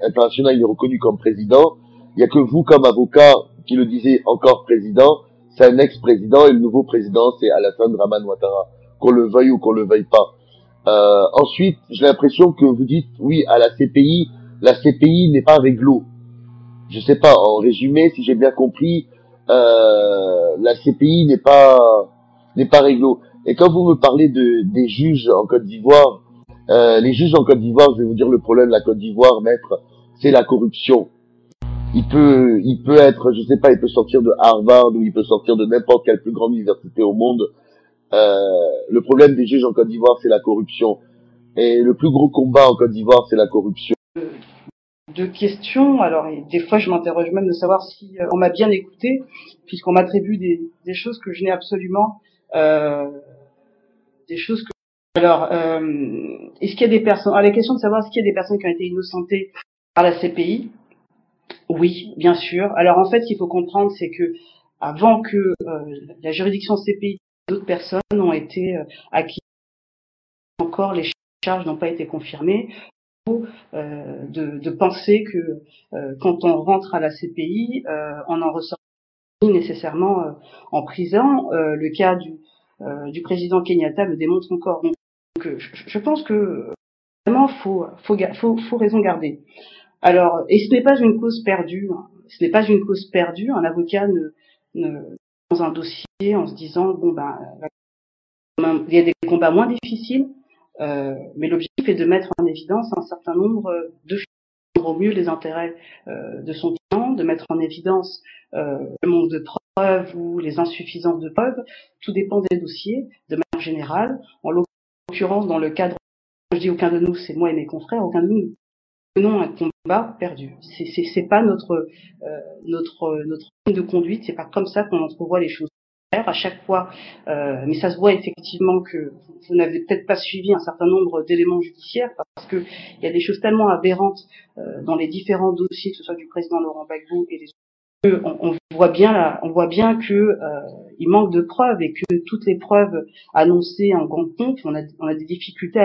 international, il est reconnu comme président. Il y a que vous, comme avocat, qui le disiez encore président. C'est un ex-président, et le nouveau président, c'est Alassane Draman Ouattara. Qu'on le veuille ou qu'on le veuille pas. Ensuite, j'ai l'impression que vous dites, oui, à la CPI n'est pas réglo. Je sais pas, en résumé, si j'ai bien compris, la CPI n'est pas réglo. Et quand vous me parlez des juges en Côte d'Ivoire, les juges en Côte d'Ivoire, je vais vous dire le problème de la Côte d'Ivoire, maître, c'est la corruption. Il peut être, je sais pas, il peut sortir de Harvard ou il peut sortir de n'importe quelle plus grande université au monde. Le problème des juges en Côte d'Ivoire, c'est la corruption. Et le plus gros combat en Côte d'Ivoire, c'est la corruption. Deux questions. Alors, et des fois, je m'interroge même de savoir si on m'a bien écouté, puisqu'on m'attribue des choses que je n'ai absolument, des choses que. Alors, est-ce qu'il y a des personnes? Alors, la question de savoir est-ce qu'il y a des personnes qui ont été innocentées par la CPI? Oui, bien sûr. Alors, en fait, ce qu'il faut comprendre, c'est que avant que la juridiction CPI, d'autres personnes ont été acquises. Encore, les charges n'ont pas été confirmées. De penser que quand on rentre à la CPI, on en ressort nécessairement en prison. Le cas du président Kenyatta le démontre encore. Donc, je pense que vraiment faut raison garder. Alors, et ce n'est pas une cause perdue. Ce n'est pas une cause perdue. Un avocat ne dans un dossier en se disant bon ben il y a des combats moins difficiles. Mais l'objectif est de mettre en évidence un certain nombre de choses, au mieux les intérêts de son client, de mettre en évidence le manque de preuves ou les insuffisances de preuves. Tout dépend des dossiers, de manière générale. En l'occurrence, dans le cadre, je dis aucun de nous, c'est moi et mes confrères, aucun de nous menons un combat perdu. C'est pas notre ligne de conduite, c'est pas comme ça qu'on entrevoit les choses. À chaque fois, mais ça se voit effectivement que vous n'avez peut-être pas suivi un certain nombre d'éléments judiciaires parce que il y a des choses tellement aberrantes dans les différents dossiers, que ce soit du président Laurent Gbagbo et les autres, on voit bien que il manque de preuves et que toutes les preuves annoncées en grande pompe, on a des difficultés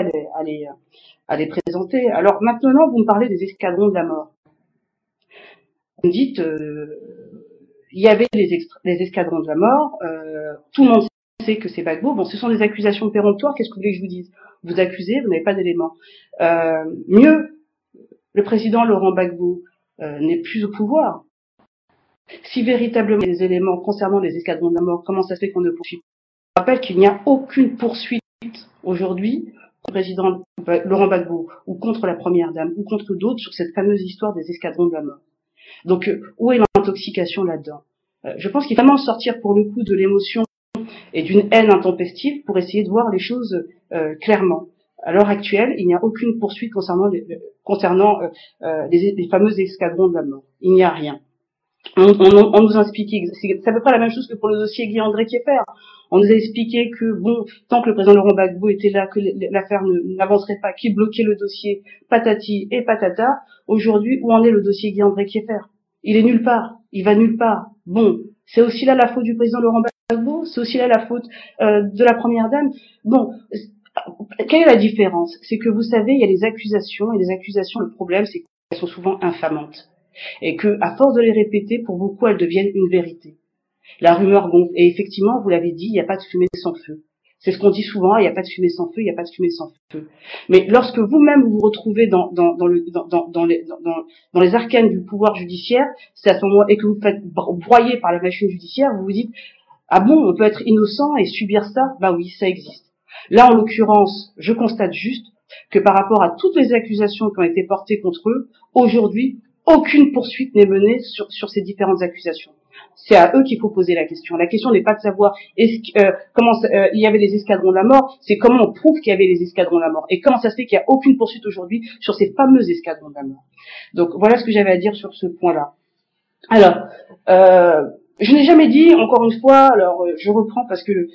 à les présenter. Alors maintenant, vous me parlez des escadrons de la mort. Vous me dites il y avait les escadrons de la mort, tout le monde pensez que c'est Gbagbo, bon, ce sont des accusations péremptoires, qu'est-ce que vous voulez que je vous dise? Vous accusez, vous n'avez pas d'éléments. Mieux, le président Laurent Gbagbo n'est plus au pouvoir. Si véritablement il y a des éléments concernant les escadrons de la mort, comment ça se fait qu'on ne poursuit pas? Je rappelle qu'il n'y a aucune poursuite aujourd'hui contre le président Laurent Gbagbo ou contre la première dame ou contre d'autres sur cette fameuse histoire des escadrons de la mort. Donc, où est l'intoxication là-dedans? Je pense qu'il faut vraiment sortir pour le coup de l'émotion et d'une haine intempestive pour essayer de voir les choses clairement. À l'heure actuelle, il n'y a aucune poursuite concernant les fameux escadrons de la mort. Il n'y a rien. On nous a expliqué, c'est à peu près la même chose que pour le dossier Guy-André Kieffer. On nous a expliqué que, bon, tant que le président Laurent Gbagbo était là, que l'affaire n'avancerait pas, qu'il bloquait le dossier patati et patata. Aujourd'hui, où en est le dossier Guy-André Kieffer? Il est nulle part. Il va nulle part. Bon, c'est aussi là la faute du président Laurent Gbagbo, c'est aussi là la faute de la première dame. Bon, quelle est la différence? C'est que vous savez, il y a les accusations, et les accusations, le problème, c'est qu'elles sont souvent infamantes. Et que, à force de les répéter, pour beaucoup, elles deviennent une vérité. La rumeur gonfle. Et effectivement, vous l'avez dit, il n'y a pas de fumée sans feu. C'est ce qu'on dit souvent, il n'y a pas de fumée sans feu, il n'y a pas de fumée sans feu. Mais lorsque vous-même vous vous retrouvez dans les arcanes du pouvoir judiciaire, c'est à ce moment, et que vous faites broyer par la machine judiciaire, vous vous dites, ah bon, on peut être innocent et subir ça? Bah oui, ça existe. Là, en l'occurrence, je constate juste que par rapport à toutes les accusations qui ont été portées contre eux, aujourd'hui, aucune poursuite n'est menée sur ces différentes accusations. C'est à eux qu'il faut poser la question. La question n'est pas de savoir comment il y avait les escadrons de la mort, c'est comment on prouve qu'il y avait les escadrons de la mort et comment ça se fait qu'il n'y a aucune poursuite aujourd'hui sur ces fameux escadrons de la mort. Donc voilà ce que j'avais à dire sur ce point-là. Alors, je n'ai jamais dit, encore une fois, alors je reprends parce que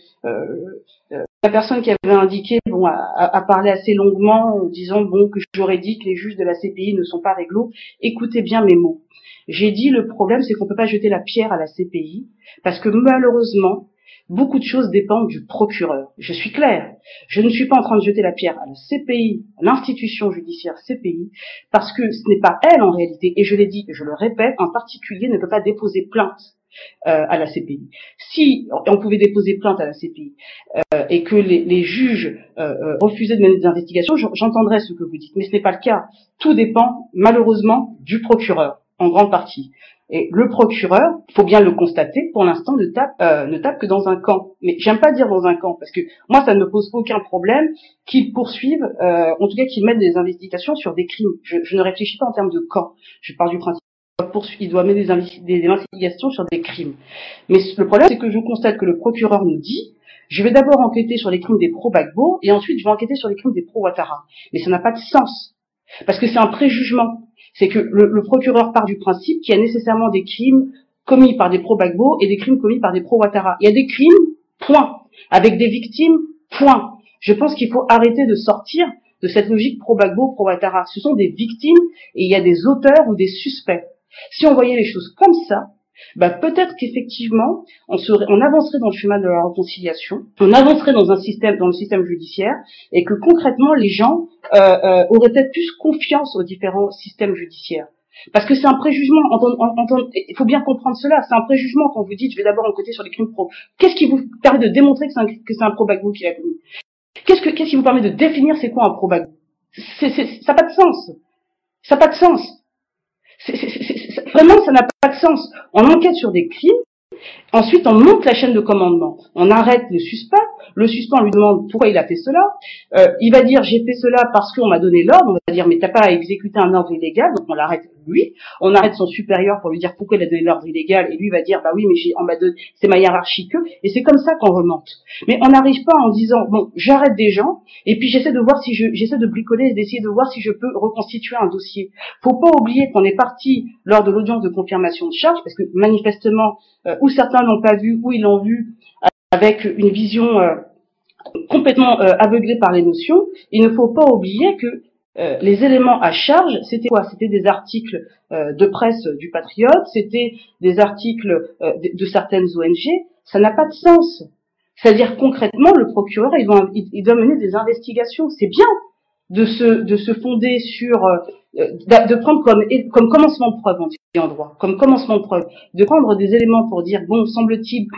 la personne qui avait indiqué, bon, a parlé assez longuement en disant bon que j'aurais dit que les juges de la CPI ne sont pas réglo. Écoutez bien mes mots. J'ai dit le problème c'est qu'on peut pas jeter la pierre à la CPI parce que malheureusement beaucoup de choses dépendent du procureur. Je suis claire. Je ne suis pas en train de jeter la pierre à la CPI, à l'institution judiciaire CPI, parce que ce n'est pas elle en réalité. Et je l'ai dit, et je le répète, un particulier ne peut pas déposer plainte à la CPI. Si on pouvait déposer plainte à la CPI et que les juges refusaient de mener des investigations, j'entendrais ce que vous dites, mais ce n'est pas le cas. Tout dépend malheureusement du procureur, en grande partie. Et le procureur, il faut bien le constater, pour l'instant ne tape que dans un camp. Mais j'aime pas dire dans un camp, parce que moi ça ne me pose aucun problème qu'ils poursuivent, en tout cas qu'ils mettent des investigations sur des crimes. Je ne réfléchis pas en termes de camp. Je pars du principe il doit mener des investigations sur des crimes. Mais le problème, c'est que je constate que le procureur nous dit, je vais d'abord enquêter sur les crimes des pro-Gbagbo, et ensuite je vais enquêter sur les crimes des pro-Ouattara. Mais ça n'a pas de sens. Parce que c'est un préjugement. C'est que le procureur part du principe qu'il y a nécessairement des crimes commis par des pro-Gbagbo et des crimes commis par des pro-Ouattara. Il y a des crimes, point. Avec des victimes, point. Je pense qu'il faut arrêter de sortir de cette logique pro-Gbagbo, pro-Ouattara. Ce sont des victimes et il y a des auteurs ou des suspects. Si on voyait les choses comme ça, bah peut-être qu'effectivement on avancerait dans le chemin de la réconciliation, on avancerait dans le système judiciaire, et que concrètement les gens auraient peut-être plus confiance aux différents systèmes judiciaires. Parce que c'est un préjugement. Il faut bien comprendre cela. C'est un préjugement quand vous dites je vais d'abord enquêter sur les crimes pro. Qu'est-ce qui vous permet de démontrer que c'est un pro-Gbagbo qui l'a commis? Qu'est-ce qui vous permet de définir c'est quoi un pro-Gbagbo? Ça n'a pas de sens. Ça n'a pas de sens. Vraiment, ça n'a pas de sens. On enquête sur des crimes, ensuite on monte la chaîne de commandement. On arrête le suspect on lui demande pourquoi il a fait cela. Il va dire j'ai fait cela parce qu'on m'a donné l'ordre. On va dire mais t'as pas à exécuter un ordre illégal, donc on l'arrête lui. On arrête son supérieur pour lui dire pourquoi il a donné l'ordre illégal, et lui va dire bah oui mais c'est ma hiérarchie que, et c'est comme ça qu'on remonte. Mais on n'arrive pas en disant bon j'arrête des gens et puis j'essaie de bricoler, d'essayer de voir si je peux reconstituer un dossier. Faut pas oublier qu'on est parti lors de l'audience de confirmation de charge, parce que manifestement ou certains l'ont pas vu ou ils l'ont vu avec une vision complètement aveuglée par l'émotion. Il ne faut pas oublier que les éléments à charge, c'était quoi? C'était des articles de presse du Patriote, c'était des articles de certaines ONG. Ça n'a pas de sens. C'est-à-dire concrètement, le procureur, il doit mener des investigations. C'est bien, de se fonder sur de prendre comme commencement de preuve, on dit en droit, comme commencement de preuve, de prendre des éléments pour dire bon, semble-t-il,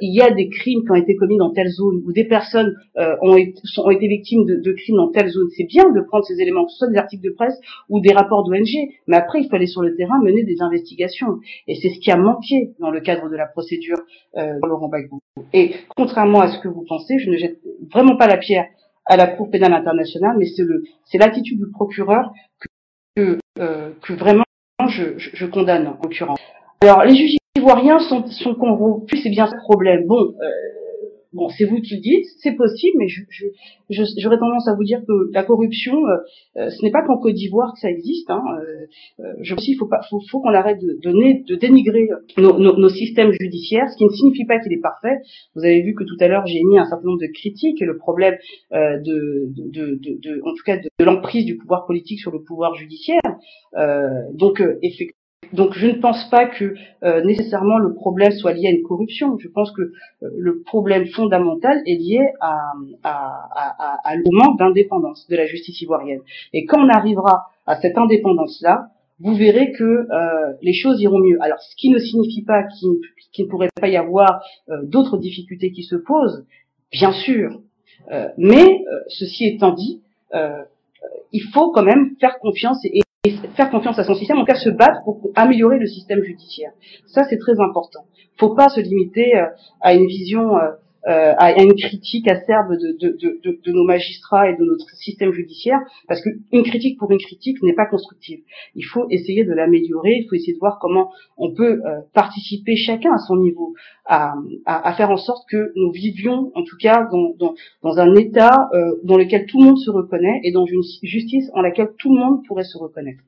il y a des crimes qui ont été commis dans telle zone, ou des personnes ont été victimes de crimes dans telle zone. C'est bien de prendre ces éléments, que ce soit des articles de presse ou des rapports d'ONG, mais après il faut aller sur le terrain mener des investigations, et c'est ce qui a manqué dans le cadre de la procédure Laurent Gbagbo. Et contrairement à ce que vous pensez, je ne jette vraiment pas la pierre à la Cour pénale internationale, mais c'est l'attitude du procureur que vraiment je condamne en l'occurrence. Alors les juges ivoiriens sont corrompus, c'est bien ce problème. Bon, c'est vous qui le dites, c'est possible, mais j'aurais tendance à vous dire que la corruption, ce n'est pas qu'en Côte d'Ivoire que ça existe. Je pense qu'il faut qu'on arrête de dénigrer nos systèmes judiciaires, ce qui ne signifie pas qu'il est parfait. Vous avez vu que tout à l'heure j'ai émis un certain nombre de critiques et le problème en tout cas de l'emprise du pouvoir politique sur le pouvoir judiciaire. Donc je ne pense pas que nécessairement le problème soit lié à une corruption. Je pense que le problème fondamental est lié au manque d'indépendance de la justice ivoirienne. Et quand on arrivera à cette indépendance-là, vous verrez que les choses iront mieux. Alors, ce qui ne signifie pas qu'il ne pourrait pas y avoir d'autres difficultés qui se posent, bien sûr. Mais ceci étant dit, il faut quand même faire confiance et faire confiance à son système, en tout cas se battre pour améliorer le système judiciaire. Ça, c'est très important. Faut pas se limiter à une vision, à une critique acerbe de nos magistrats et de notre système judiciaire, parce qu'une critique pour une critique n'est pas constructive. Il faut essayer de l'améliorer, il faut essayer de voir comment on peut participer chacun à son niveau à faire en sorte que nous vivions, en tout cas, dans un État dans lequel tout le monde se reconnaît et dans une justice en laquelle tout le monde pourrait se reconnaître.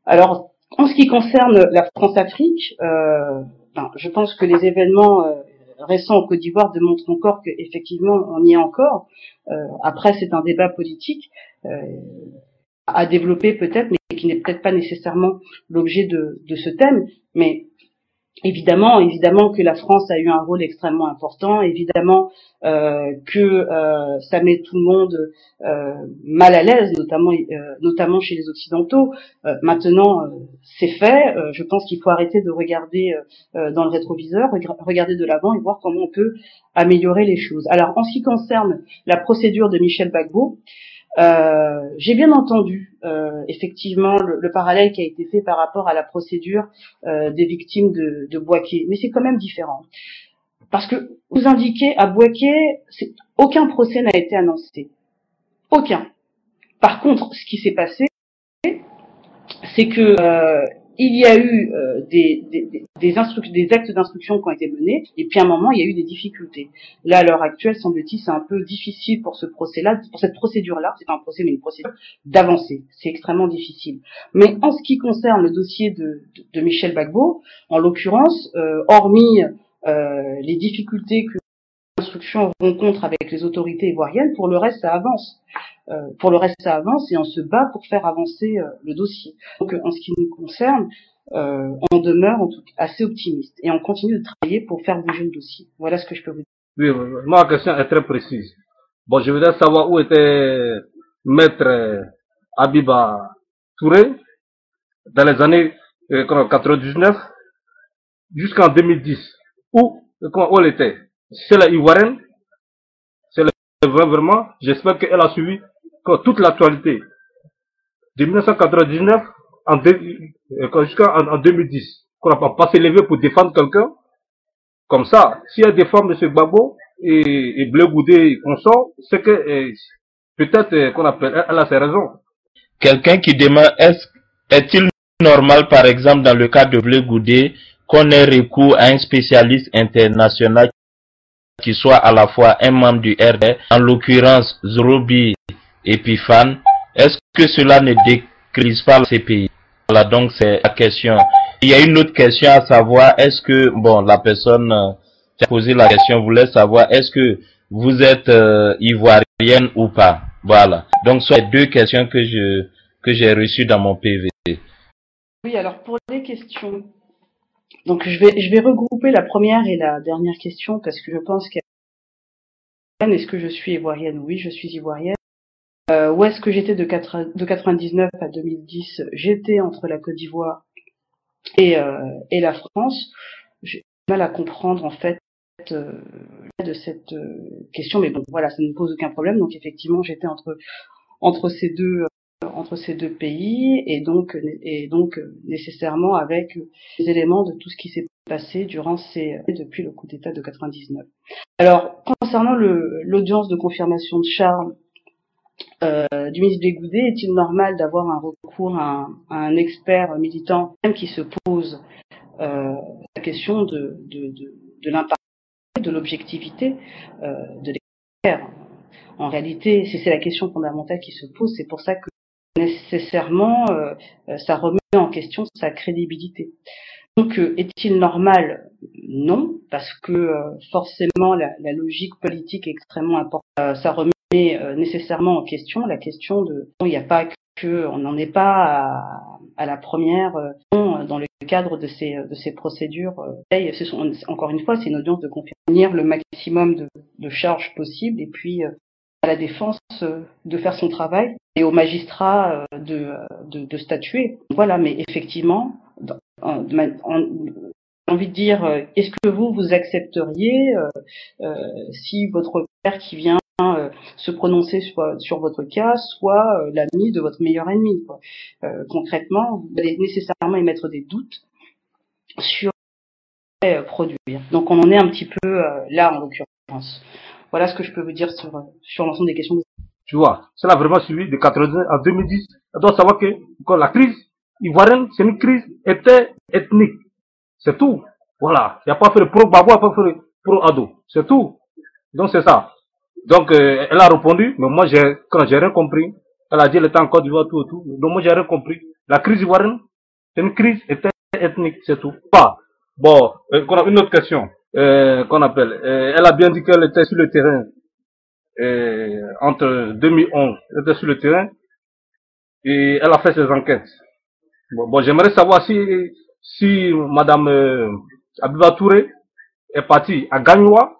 Alors, en ce qui concerne la France-Afrique, je pense que les événements récents en Côte d'Ivoire démontrent encore qu'effectivement on y est encore. Après, c'est un débat politique à développer peut-être, mais qui n'est peut-être pas nécessairement l'objet de ce thème. Mais évidemment que la France a eu un rôle extrêmement important, évidemment que ça met tout le monde mal à l'aise, notamment chez les Occidentaux. Maintenant, c'est fait. Je pense qu'il faut arrêter de regarder dans le rétroviseur, regarder de l'avant et voir comment on peut améliorer les choses. Alors, en ce qui concerne la procédure de Michel Gbagbo, j'ai bien entendu effectivement le parallèle qui a été fait par rapport à la procédure des victimes de Bouaké, mais c'est quand même différent. Parce que vous indiquez à Bouaké, aucun procès n'a été annoncé. Aucun. Par contre, ce qui s'est passé, c'est que il y a eu des actes d'instruction qui ont été menés, et puis à un moment, il y a eu des difficultés. Là, à l'heure actuelle, semble-t-il, c'est un peu difficile pour ce procès-là, pour cette procédure-là, c'est pas un procès, mais une procédure, d'avancer. C'est extrêmement difficile. Mais en ce qui concerne le dossier de Michel Gbagbo, en l'occurrence, hormis les difficultés que l'instruction rencontre avec les autorités ivoiriennes, pour le reste, ça avance. Et on se bat pour faire avancer le dossier. Donc, en ce qui nous concerne, on demeure en tout cas assez optimiste et on continue de travailler pour faire bouger le dossier. Voilà ce que je peux vous dire. Oui, ma question est très précise. Bon, je voudrais savoir où était Maître Abiba Touré dans les années 99 jusqu'en 2010. Où elle était? C'est la Ivoirienne. C'est vraiment, j'espère qu'elle a suivi toute l'actualité de 1999 jusqu'en 2010, qu'on n'a pas s'élevé pour défendre quelqu'un comme ça. Si elle défend M. Gbagbo et Blé Goudé consort, c'est que peut-être qu'on appelle, elle a ses raisons. Quelqu'un qui demande, est-il normal, par exemple, dans le cas de Blé Goudé, qu'on ait recours à un spécialiste international qui soit à la fois un membre du RD, en l'occurrence Zorobi et Pifan, est-ce que cela ne décrise pas ces pays? Voilà, donc c'est la question. Il y a une autre question à savoir, est-ce que, la personne qui a posé la question voulait savoir, est-ce que vous êtes ivoirienne ou pas? Voilà. Donc, ce sont les deux questions que j'ai reçues dans mon PV. Oui, alors pour les questions, donc je vais regrouper la première et la dernière question parce que je pense qu'elle est-ce que je suis ivoirienne? Oui, je suis ivoirienne. où est-ce que j'étais de 99 à 2010? J'étais entre la Côte d'Ivoire et la France. J'ai du mal à comprendre en fait de cette question, mais bon, voilà, ça ne me pose aucun problème. Donc effectivement, j'étais entre ces deux pays, et donc nécessairement avec les éléments de tout ce qui s'est passé depuis le coup d'État de 99. Alors, concernant l'audience de confirmation de Charles du ministre Blé Goudé, est-il normal d'avoir un recours à un expert militant même qui se pose la question de l'impact, de l'objectivité de l'expert? En réalité, c'est la question fondamentale qui se pose. C'est pour ça que nécessairement ça remet en question sa crédibilité. Donc est-il normal? Non, parce que forcément la logique politique est extrêmement importante. Ça remet nécessairement en question la question de, il n'y a pas que, on n'en est pas à la première dans le cadre de ces procédures. Encore une fois, c'est une audience de confirmer le maximum de charges possibles, et puis à la défense de faire son travail, et aux magistrats de statuer. Voilà, mais effectivement, j'ai envie de dire, est-ce que vous accepteriez si votre père qui vient se prononcer sur votre cas soit l'ami de votre meilleur ennemi, quoi. Concrètement, vous allez nécessairement émettre des doutes sur ce que produire. Donc on en est un petit peu là en l'occurrence. Voilà ce que je peux vous dire sur l'ensemble des questions. Tu vois, c'est là vraiment suivi de 1999 à 2010. On doit savoir que la crise ivoirienne, c'est une crise ethnique. C'est tout. Voilà. Il n'y a pas fait de pro-Babo, il n'y a pas fait de pro-Ado. C'est tout. Donc c'est ça. Donc elle a répondu, mais moi quand j'ai rien compris, elle a dit elle était en Côte d'Ivoire, tout et tout. Donc moi j'ai rien compris. La crise ivoirienne, c'est une crise ethnique, c'est tout. Pas. Bon, qu'on a une autre question. Qu'on appelle. Elle a bien dit qu'elle était sur le terrain entre 2011. Elle était sur le terrain et elle a fait ses enquêtes. Bon, j'aimerais savoir si Madame Abiba Touré est partie à Gagnoua,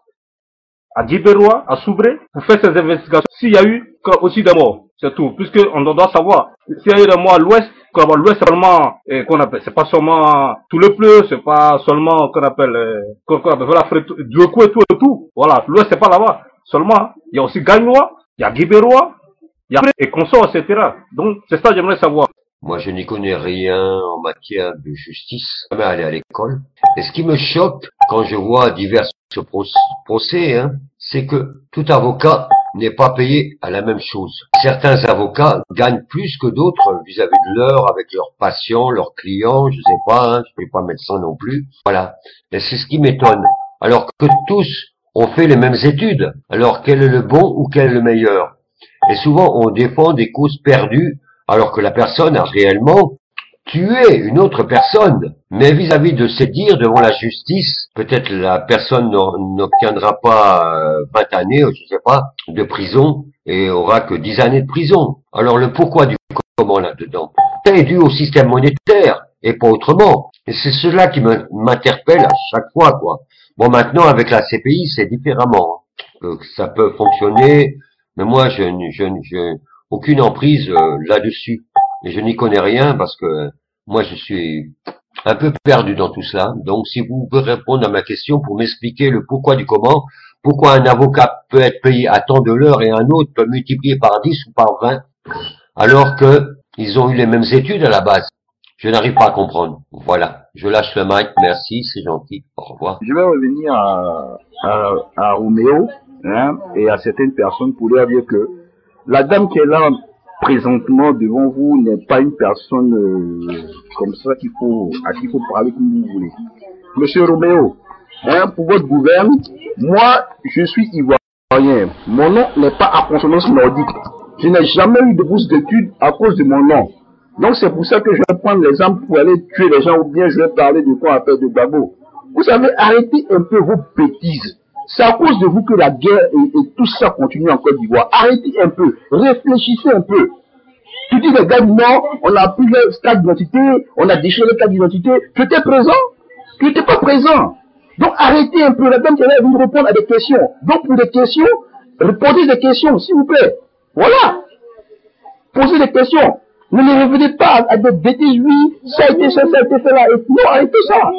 à Djibéroua, à Soubré, pour faire ses investigations. S'il y a eu aussi des morts, c'est tout. Puisqu'on doit savoir, s'il y a eu des morts à l'ouest, l'ouest seulement, qu'on appelle, c'est pas seulement tout le pleu, c'est pas seulement, qu'on appelle, voilà, Djokou et tout. Voilà, l'ouest c'est pas là-bas. Seulement, il y a aussi Gagnoua, il y a Djibéroua, il y a et consorts, etc. Donc, c'est ça que j'aimerais savoir. Moi, je n'y connais rien en matière de justice. Je suis jamais allé à l'école. Et ce qui me choque quand je vois divers procès, c'est que tout avocat n'est pas payé à la même chose. Certains avocats gagnent plus que d'autres vis-à-vis de avec leurs patients, leurs clients, je sais pas, je ne suis pas médecin non plus. Voilà. Et c'est ce qui m'étonne. Alors que tous ont fait les mêmes études. Alors quel est le bon ou quel est le meilleur? Et souvent, on défend des causes perdues alors que la personne a réellement tué une autre personne. Mais vis-à-vis de ces dires devant la justice, peut-être la personne n'obtiendra pas 20 années, je sais pas, de prison et aura que 10 années de prison. Alors le pourquoi du comment là-dedans est dû au système monétaire et pas autrement. Et c'est cela qui m'interpelle à chaque fois, quoi. Bon, maintenant, avec la CPI, c'est différemment. Ça peut fonctionner, mais moi, je n'ai aucune emprise là-dessus. Et je n'y connais rien parce que moi, je suis un peu perdu dans tout cela. Donc, si vous pouvez répondre à ma question pour m'expliquer le pourquoi du comment, pourquoi un avocat peut être payé à tant de l'heure et un autre peut multiplier par 10 ou par 20, alors que ils ont eu les mêmes études à la base. Je n'arrive pas à comprendre. Voilà. Je lâche le mic. Merci. C'est gentil. Au revoir. Je vais revenir à Roméo, et à certaines personnes pour leur dire que la dame qui est là présentement devant vous n'est pas une personne comme ça à qui il faut parler comme vous voulez. Monsieur Roméo, pour votre gouverne, moi, je suis ivoirien. Mon nom n'est pas à consonance nordique. Je n'ai jamais eu de bourse d'études à cause de mon nom. Donc c'est pour ça que je vais prendre les armes pour aller tuer les gens, ou bien je vais parler de quoi appelle de Gbagbo. Vous savez, arrêtez un peu vos bêtises. C'est à cause de vous que la guerre et tout ça continue en Côte d'Ivoire. Arrêtez un peu, réfléchissez un peu. Tu dis les gars du Nord, on a pris les cartes d'identité, on a déchiré les cartes d'identité. Tu étais présent? Tu n'étais pas présent. Donc arrêtez un peu, la dame qui est là, vous répondre à des questions. Donc pour des questions, répondez des questions, s'il vous plaît. Voilà. posez des questions. Ne les revenez pas à des bêtises, oui, ça a été ça, ça a été fait là. Et non, arrêtez ça.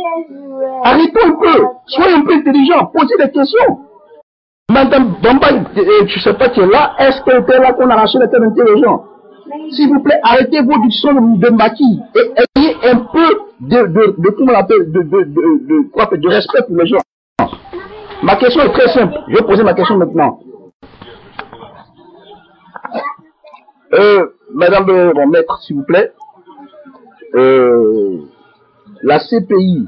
Arrêtez un peu. Soyez un peu intelligent. Posez des questions. Madame Bamba, je sais pas qui est là, est-ce qu'elle était là qu'on a arraché la tête intelligent? S'il vous plaît, arrêtez vos dictions de maquis et ayez un peu comment on appelle, de respect pour les gens. Ma question est très simple. Je vais poser ma question maintenant. Madame, mon maître, s'il vous plaît, la CPI,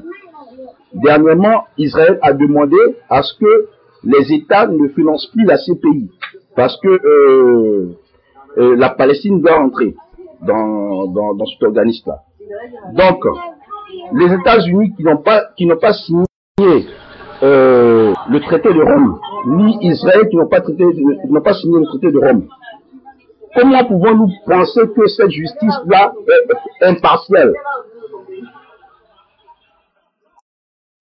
dernièrement, Israël a demandé à ce que les États ne financent plus la CPI parce que la Palestine doit rentrer dans cet organisme-là. Donc, les États-Unis qui n'ont pas signé le traité de Rome, ni Israël qui n'ont pas signé le traité de Rome, comment pouvons-nous penser que cette justice-là est impartiale?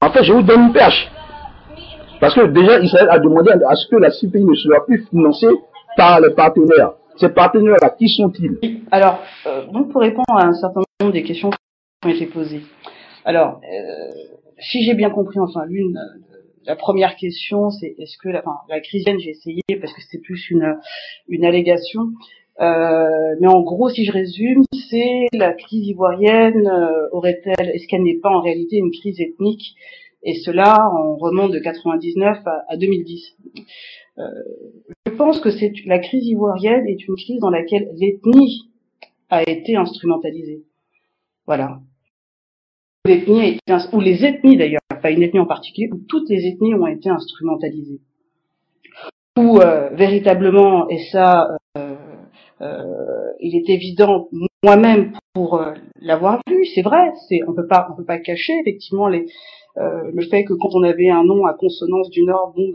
En fait, je vous donne une perche. Parce que déjà, Israël a demandé à ce que la CPI ne soit plus financée par les partenaires. Ces partenaires-là, qui sont-ils? Alors, donc pour répondre à un certain nombre des questions qui ont été posées. Alors, si j'ai bien compris, enfin, la première question, c'est est-ce que la crisienne, j'ai essayé parce que c'est plus une allégation. Mais en gros, si je résume, c'est la crise ivoirienne est-ce qu'elle n'est pas en réalité une crise ethnique? Et cela, on remonte de 99 à 2010. Je pense que la crise ivoirienne est une crise dans laquelle l'ethnie a été instrumentalisée. Voilà. Ou les ethnies d'ailleurs, pas une ethnie en particulier, où toutes les ethnies ont été instrumentalisées. Où véritablement, et ça, il est évident, moi-même pour l'avoir vu, c'est vrai, on peut pas cacher effectivement le fait que quand on avait un nom à consonance du Nord, il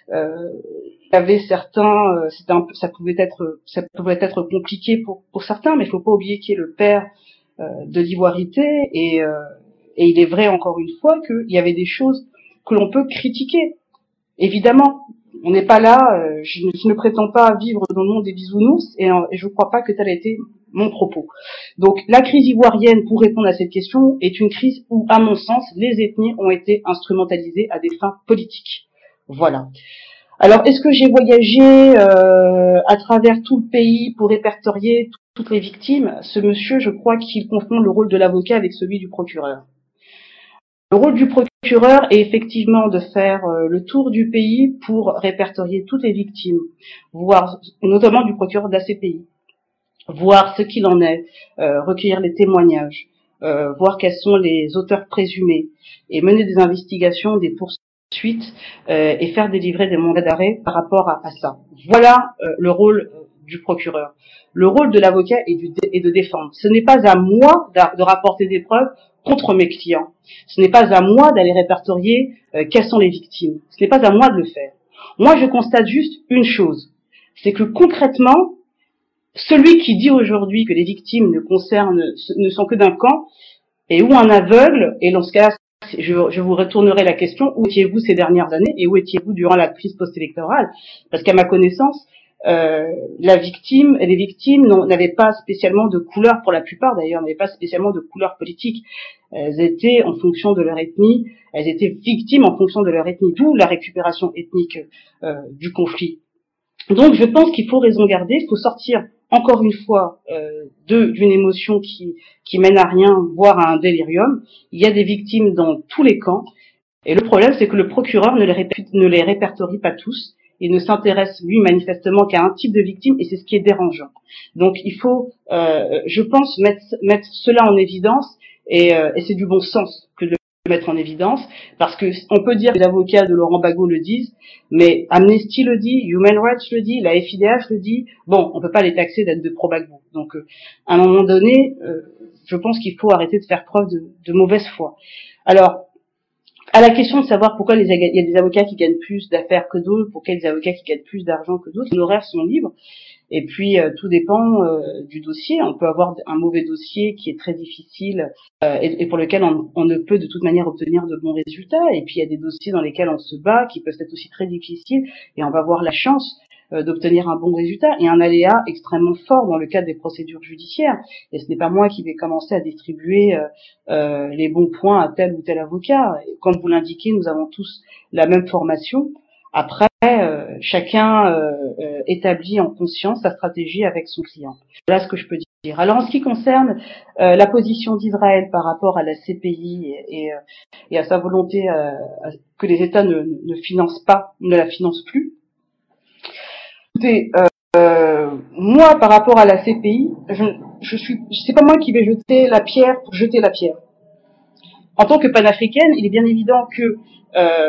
y avait certains, ça pouvait être compliqué pour certains, mais il faut pas oublier qu'il est le père de l'ivoirité et il est vrai encore une fois qu'il y avait des choses que l'on peut critiquer. Évidemment, on n'est pas là, je ne prétends pas vivre dans le monde des bisounours et je ne crois pas que tel a été mon propos. Donc la crise ivoirienne, pour répondre à cette question, est une crise où, à mon sens, les ethnies ont été instrumentalisées à des fins politiques. Voilà. Alors, est-ce que j'ai voyagé à travers tout le pays pour répertorier toutes les victimes? Ce monsieur, je crois qu'il confond le rôle de l'avocat avec celui du procureur. Le rôle du procureur est effectivement de faire le tour du pays pour répertorier toutes les victimes, voir, notamment du procureur de la CPI, voir ce qu'il en est, recueillir les témoignages, voir quels sont les auteurs présumés, et mener des investigations, des poursuites, et faire délivrer des mandats d'arrêt par rapport à ça. Voilà le rôle du procureur. Le rôle de l'avocat est de défendre. Ce n'est pas à moi de rapporter des preuves contre mes clients. Ce n'est pas à moi d'aller répertorier quelles sont les victimes. Ce n'est pas à moi de le faire. Moi, je constate juste une chose. C'est que concrètement, celui qui dit aujourd'hui que les victimes ne sont que d'un camp, est ou un aveugle, et dans ce cas-là, je vous retournerai la question, où étiez-vous ces dernières années, et où étiez-vous durant la crise post-électorale? Parce qu'à ma connaissance, les victimes n'avaient pas spécialement de couleur, pour la plupart d'ailleurs, n'avaient pas spécialement de couleur politique. Elles étaient en fonction de leur ethnie, elles étaient victimes en fonction de leur ethnie, d'où la récupération ethnique du conflit. Donc je pense qu'il faut raison garder, il faut sortir encore une fois d'une émotion qui mène à rien, voire à un délirium. Il y a des victimes dans tous les camps, et le problème c'est que le procureur ne les répertorie pas tous. Il ne s'intéresse, lui, manifestement qu'à un type de victime, et c'est ce qui est dérangeant. Donc, il faut, je pense, mettre cela en évidence, et c'est du bon sens que de le mettre en évidence, parce que on peut dire que les avocats de Laurent Gbagbo le disent, mais Amnesty le dit, Human Rights le dit, la FIDH le dit, bon, on peut pas les taxer d'être de pro-Gbagbo. Donc, à un moment donné, je pense qu'il faut arrêter de faire preuve de mauvaise foi. Alors, à la question de savoir pourquoi il y a des avocats qui gagnent plus d'affaires que d'autres, pourquoi il y a des avocats qui gagnent plus d'argent que d'autres, les horaires sont libres. Et puis tout dépend du dossier. On peut avoir un mauvais dossier qui est très difficile et pour lequel on ne peut de toute manière obtenir de bons résultats. Et puis il y a des dossiers dans lesquels on se bat qui peuvent être aussi très difficiles et on va avoir la chance d'obtenir un bon résultat, et un aléa extrêmement fort dans le cadre des procédures judiciaires. Et ce n'est pas moi qui vais commencer à distribuer les bons points à tel ou tel avocat. Et comme vous l'indiquez, nous avons tous la même formation. Après, chacun établit en conscience sa stratégie avec son client. Voilà ce que je peux dire. Alors, en ce qui concerne la position d'Israël par rapport à la CPI et à sa volonté que les États ne financent pas, ne la financent plus. Écoutez, moi, par rapport à la CPI, c'est pas moi qui vais jeter la pierre pour jeter la pierre. En tant que panafricaine, il est bien évident que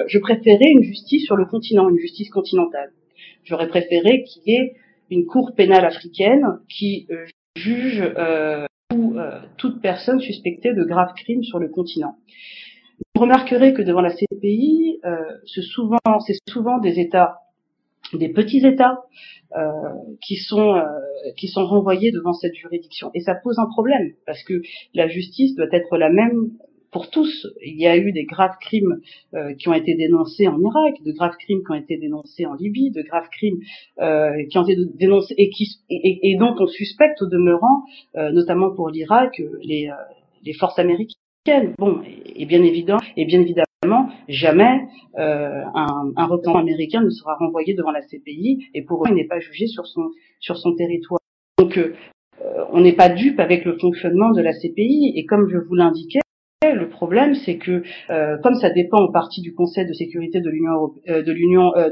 je préférais une justice sur le continent, une justice continentale. J'aurais préféré qu'il y ait une cour pénale africaine qui juge toute personne suspectée de graves crimes sur le continent. Vous remarquerez que devant la CPI, c'est souvent des États, des petits États, qui sont renvoyés devant cette juridiction. Et ça pose un problème, parce que la justice doit être la même pour tous. Il y a eu des graves crimes qui ont été dénoncés en Irak, de graves crimes qui ont été dénoncés en Libye, de graves crimes qui ont été dénoncés et dont on suspecte au demeurant, notamment pour l'Irak, les forces américaines. Bon, et bien évidemment, jamais un représentant américain ne sera renvoyé devant la CPI, et pour eux, il n'est pas jugé sur son territoire. Donc, on n'est pas dupe avec le fonctionnement de la CPI, et comme je vous l'indiquais, le problème, c'est que comme ça dépend en partie du Conseil de sécurité de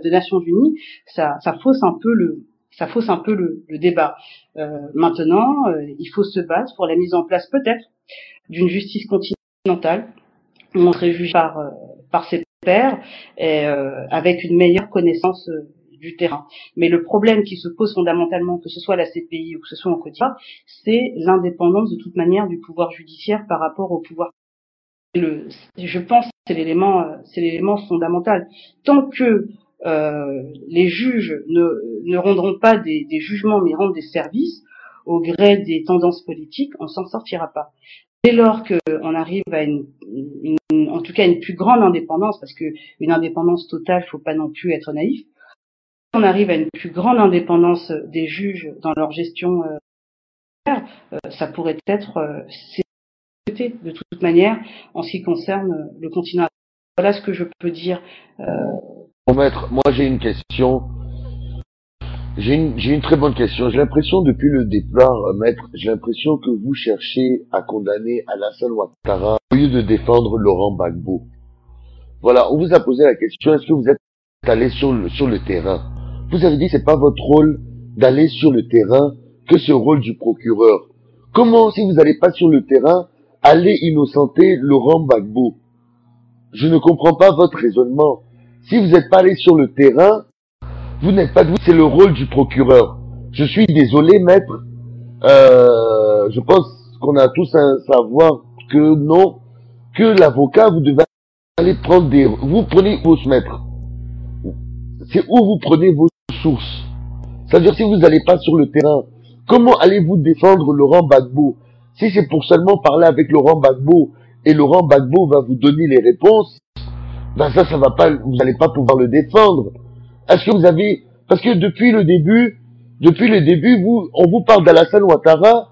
des Nations Unies, ça fausse un peu le débat. Maintenant, il faut se battre pour la mise en place peut-être d'une justice continentale, où on serait jugé par ses pairs et avec une meilleure connaissance du terrain. Mais le problème qui se pose fondamentalement, que ce soit la CPI ou que ce soit en Côte d'Ivoire, c'est l'indépendance de toute manière du pouvoir judiciaire par rapport au pouvoir. Je pense que c'est l'élément fondamental. Tant que les juges ne rendront pas des jugements, mais rendent des services au gré des tendances politiques, on s'en sortira pas. Dès lors qu'on arrive à en tout cas une plus grande indépendance, parce que une indépendance totale, faut pas non plus être naïf. On arrive à une plus grande indépendance des juges dans leur gestion, ça pourrait être de toute manière en ce qui concerne le continent. Voilà ce que je peux dire. Bon, maître, moi j'ai une question. J'ai une très bonne question. J'ai l'impression depuis le départ, maître, j'ai l'impression que vous cherchez à condamner Alassane Ouattara au lieu de défendre Laurent Gbagbo. Voilà, on vous a posé la question, est-ce que vous êtes allé sur le terrain? Vous avez dit c'est pas votre rôle d'aller sur le terrain, que ce rôle du procureur. Comment, si vous n'allez pas sur le terrain, aller innocenter Laurent Gbagbo? Je ne comprends pas votre raisonnement. Si vous n'êtes pas allé sur le terrain, vous n'êtes pas dit c'est le rôle du procureur. Je suis désolé, maître. Je pense qu'on a tous à savoir que non, que l'avocat, vous devez aller prendre vous prenez vos maîtres. C'est où vous prenez vos sources. C'est-à-dire si vous n'allez pas sur le terrain, comment allez-vous défendre Laurent Gbagbo? Si c'est pour seulement parler avec Laurent Gbagbo et Laurent Gbagbo va vous donner les réponses, ben ça va pas, vous n'allez pas pouvoir le défendre. Est-ce que vous avez, parce que depuis le début, on vous parle d'Alassane Ouattara,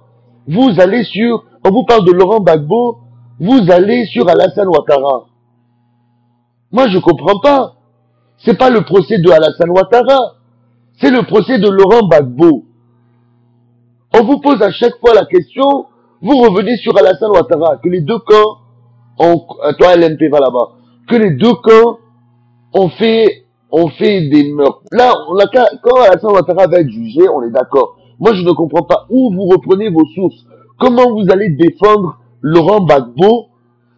on vous parle de Laurent Gbagbo, vous allez sur Alassane Ouattara. Moi, je comprends pas. C'est pas le procès de Alassane Ouattara, c'est le procès de Laurent Gbagbo. On vous pose à chaque fois la question, vous revenez sur Alassane Ouattara, que les deux camps, toi LNP va là-bas, que les deux camps ont fait des meurtres. Là, quand Alassane Ouattara va être jugé, on est d'accord. Moi, je ne comprends pas où vous reprenez vos sources. Comment vous allez défendre Laurent Gbagbo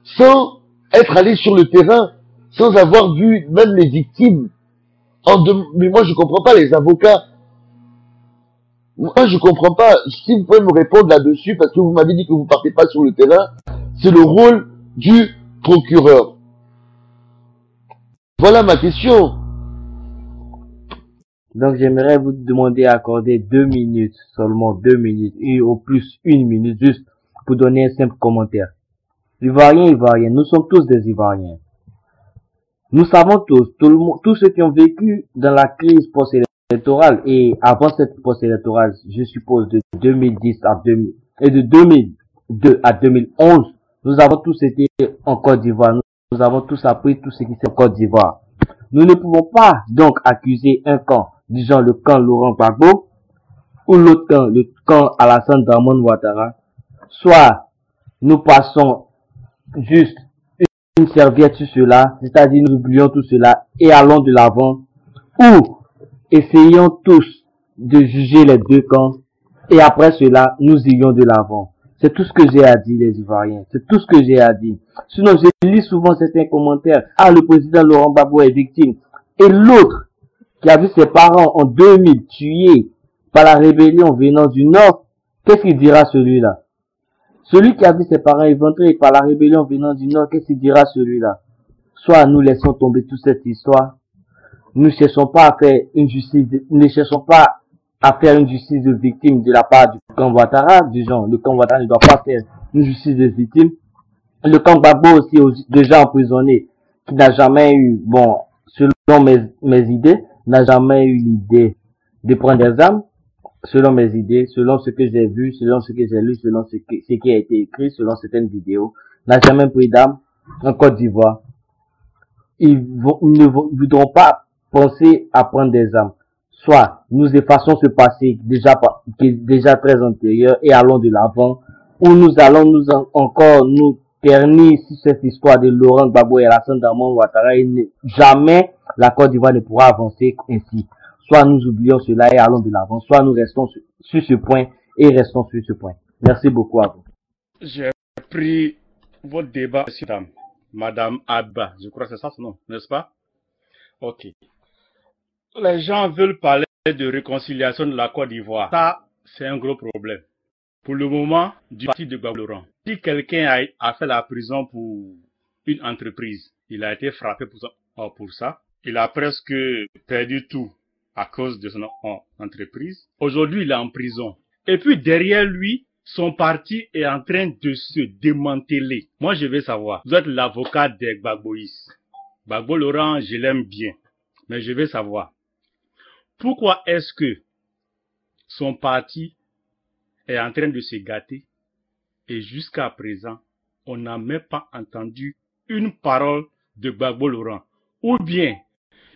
sans être allé sur le terrain, sans avoir vu même les victimes. Mais moi, je comprends pas les avocats. Moi, je comprends pas. Si vous pouvez me répondre là-dessus, parce que vous m'avez dit que vous partez pas sur le terrain, c'est le rôle du procureur. Voilà ma question. Donc, j'aimerais vous demander d'accorder 2 minutes, seulement 2 minutes, et au plus 1 minute, juste pour donner un simple commentaire. Ivoiriens, nous sommes tous des Ivoiriens. Nous savons tous, tous ceux qui ont vécu dans la crise post électorale. Et avant cette post-électorale, je suppose de 2010 à 2000, et de 2002 à 2011, nous avons tous été en Côte d'Ivoire. Nous avons tous appris tout ce qui s'est en Côte d'Ivoire. Nous ne pouvons pas donc accuser un camp, disons le camp Laurent Gbagbo, ou l'autre camp, le camp Alassane Dramane Ouattara. Soit nous passons juste une serviette sur cela, c'est-à-dire nous oublions tout cela et allons de l'avant, ou essayons tous de juger les deux camps et après cela, nous irions de l'avant. C'est tout ce que j'ai à dire, les Ivoiriens. C'est tout ce que j'ai à dire. Sinon, je lis souvent certains commentaires. Ah, le président Laurent Gbagbo est victime. Et l'autre, qui a vu ses parents en 2000 tués par la rébellion venant du Nord, qu'est-ce qu'il dira celui-là? Celui qui a vu ses parents éventrés par la rébellion venant du Nord, qu'est-ce qu'il dira celui-là? Soit nous laissons tomber toute cette histoire. Nous ne cherchons pas à faire une justice, ne cherchons pas à faire une justice de victime de la part du camp Ouattara, du genre, le camp Ouattara ne doit pas faire une justice de victime. Le camp Gbagbo aussi, déjà emprisonné, qui n'a jamais eu, bon, selon mes idées, n'a jamais eu l'idée de prendre des armes, selon mes idées, selon ce que j'ai vu, selon ce que j'ai lu, selon ce qui a été écrit, selon certaines vidéos, n'a jamais pris d'armes en Côte d'Ivoire. Ils ne voudront pas penser à prendre des armes. Soit nous effaçons ce passé qui est déjà très antérieur et allons de l'avant, ou nous allons encore nous ternir sur cette histoire de Laurent Gbagbo et Alassane Dramane Ouattara et jamais la Côte d'Ivoire ne pourra avancer ainsi. Soit nous oublions cela et allons de l'avant, soit nous restons sur ce point et restons sur ce point. Merci beaucoup à vous. J'ai pris votre débat, Madame Abba, je crois que c'est ça son nom, n'est-ce pas? Ok. Les gens veulent parler de réconciliation de la Côte d'Ivoire. Ça, c'est un gros problème. Pour le moment, du parti de Gbagbo Laurent. Si quelqu'un a fait la prison pour une entreprise, il a été frappé pour ça. Il a presque perdu tout à cause de son entreprise. Aujourd'hui, il est en prison. Et puis derrière lui, son parti est en train de se démanteler. Moi, je veux savoir, vous êtes l'avocat des Gbagboïs. Gbagbo Laurent, je l'aime bien. Mais je veux savoir, pourquoi est-ce que son parti est en train de se gâter et jusqu'à présent, on n'a même pas entendu une parole de Gbagbo Laurent? Ou bien,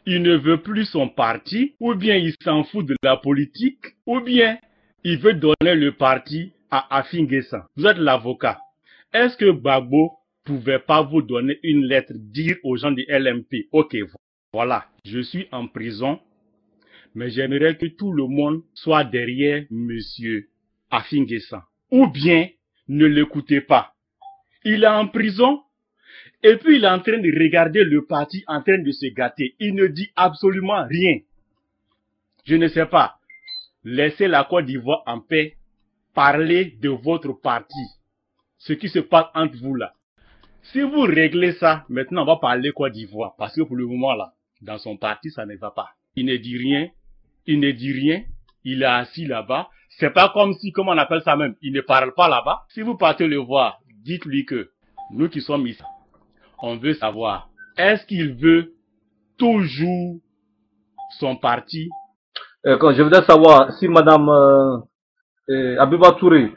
il ne veut plus son parti, ou bien il s'en fout de la politique, ou bien il veut donner le parti à Afin Guessan. Vous êtes l'avocat. Est-ce que Gbagbo pouvait pas vous donner une lettre, dire aux gens du LMP, ok, voilà, je suis en prison, mais j'aimerais que tout le monde soit derrière monsieur Afin Guessan. Ou bien, ne l'écoutez pas. Il est en prison, et puis il est en train de regarder le parti en train de se gâter. Il ne dit absolument rien. Je ne sais pas. Laissez la Côte d'Ivoire en paix. Parlez de votre parti. Ce qui se passe entre vous là. Si vous réglez ça, maintenant on va parler Côte d'Ivoire. Parce que pour le moment là, dans son parti, ça ne va pas. Il ne dit rien. Il ne dit rien. Il est assis là-bas. C'est pas comme si, comment on appelle ça même, il ne parle pas là-bas. Si vous partez le voir, dites-lui que nous qui sommes ici, on veut savoir, est-ce qu'il veut toujours son parti? Quand je voudrais savoir si Madame Abiba Touré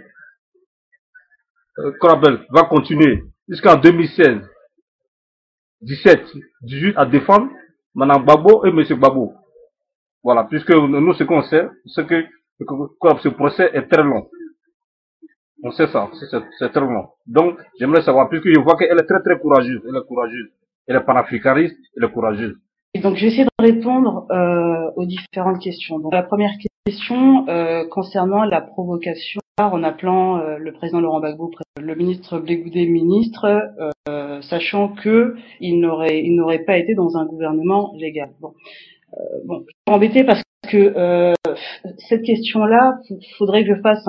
va continuer jusqu'en 2016, 17, 18 à défendre Madame Gbagbo et Monsieur Gbagbo. Voilà, puisque nous, ce qu'on sait, c'est que ce procès est très long. On sait ça, c'est très long. Donc, j'aimerais savoir, puisque je vois qu'elle est très très courageuse, elle est courageuse. Elle est panafricaniste, elle est courageuse. Et donc, je vais essayer de répondre aux différentes questions. Donc, la première question concernant la provocation en appelant le président Laurent Gbagbo, le ministre Blé Goudé ministre, sachant que il n'aurait pas été dans un gouvernement légal. Bon, je suis embêtée parce que cette question-là, faudrait que je fasse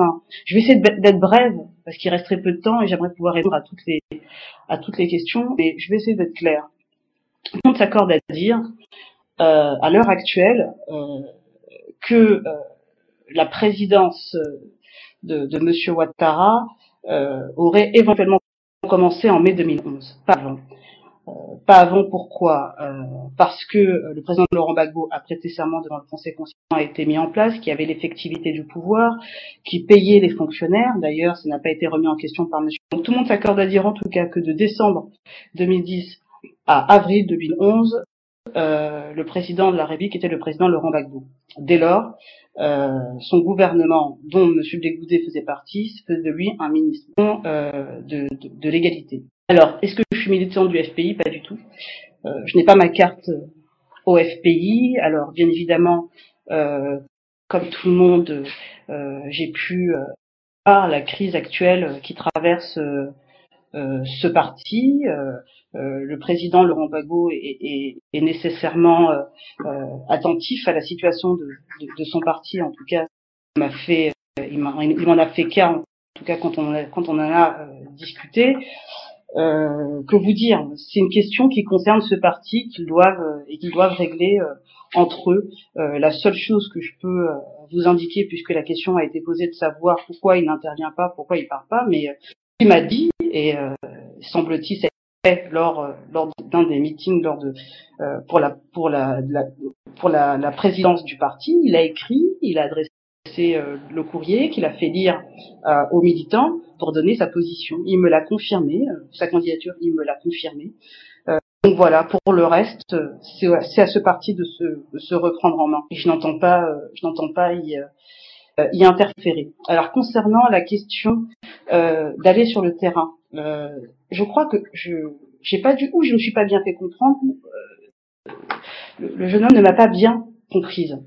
je vais essayer d'être brève parce qu'il reste très peu de temps et j'aimerais pouvoir répondre à toutes les questions, mais je vais essayer d'être claire. Tout le monde s'accorde à dire, à l'heure actuelle, que la présidence de Monsieur Ouattara aurait éventuellement commencé en mai 2011, pas avant. Pas avant, pourquoi parce que le président Laurent Gbagbo a prêté serment devant le Conseil constitutionnel, a été mis en place, qui avait l'effectivité du pouvoir, qui payait les fonctionnaires. D'ailleurs, ça n'a pas été remis en question par monsieur. Donc tout le monde s'accorde à dire en tout cas que de décembre 2010 à avril 2011, le président de la République était le président Laurent Gbagbo. Dès lors, son gouvernement, dont M. Blé-Goudé faisait partie, faisait de lui un ministre de l'égalité. Alors, est-ce que je suis militant du FPI? Pas du tout. Je n'ai pas ma carte au FPI. Alors, bien évidemment, comme tout le monde, j'ai pu voir la crise actuelle qui traverse ce parti. Le président Laurent Gbagbo est nécessairement attentif à la situation de son parti. En tout cas, il m'en a fait cas. En tout cas, quand on en a discuté. Que vous dire, c'est une question qui concerne ce parti qu'ils doivent régler entre eux. La seule chose que je peux vous indiquer, puisque la question a été posée de savoir pourquoi il n'intervient pas, pourquoi il part pas, mais il m'a dit, et semble-t-il, ça a été fait lors d'un des meetings pour la présidence du parti, il a écrit, il a adressé le courrier qu'il a fait lire aux militants pour donner sa position. Il me l'a confirmé, sa candidature, il me l'a confirmé. Donc voilà, pour le reste, c'est à ce parti de se reprendre en main. Et je n'entends pas y interférer. Alors concernant la question d'aller sur le terrain, je crois que je ne me suis pas bien fait comprendre. Le jeune homme ne m'a pas bien comprise.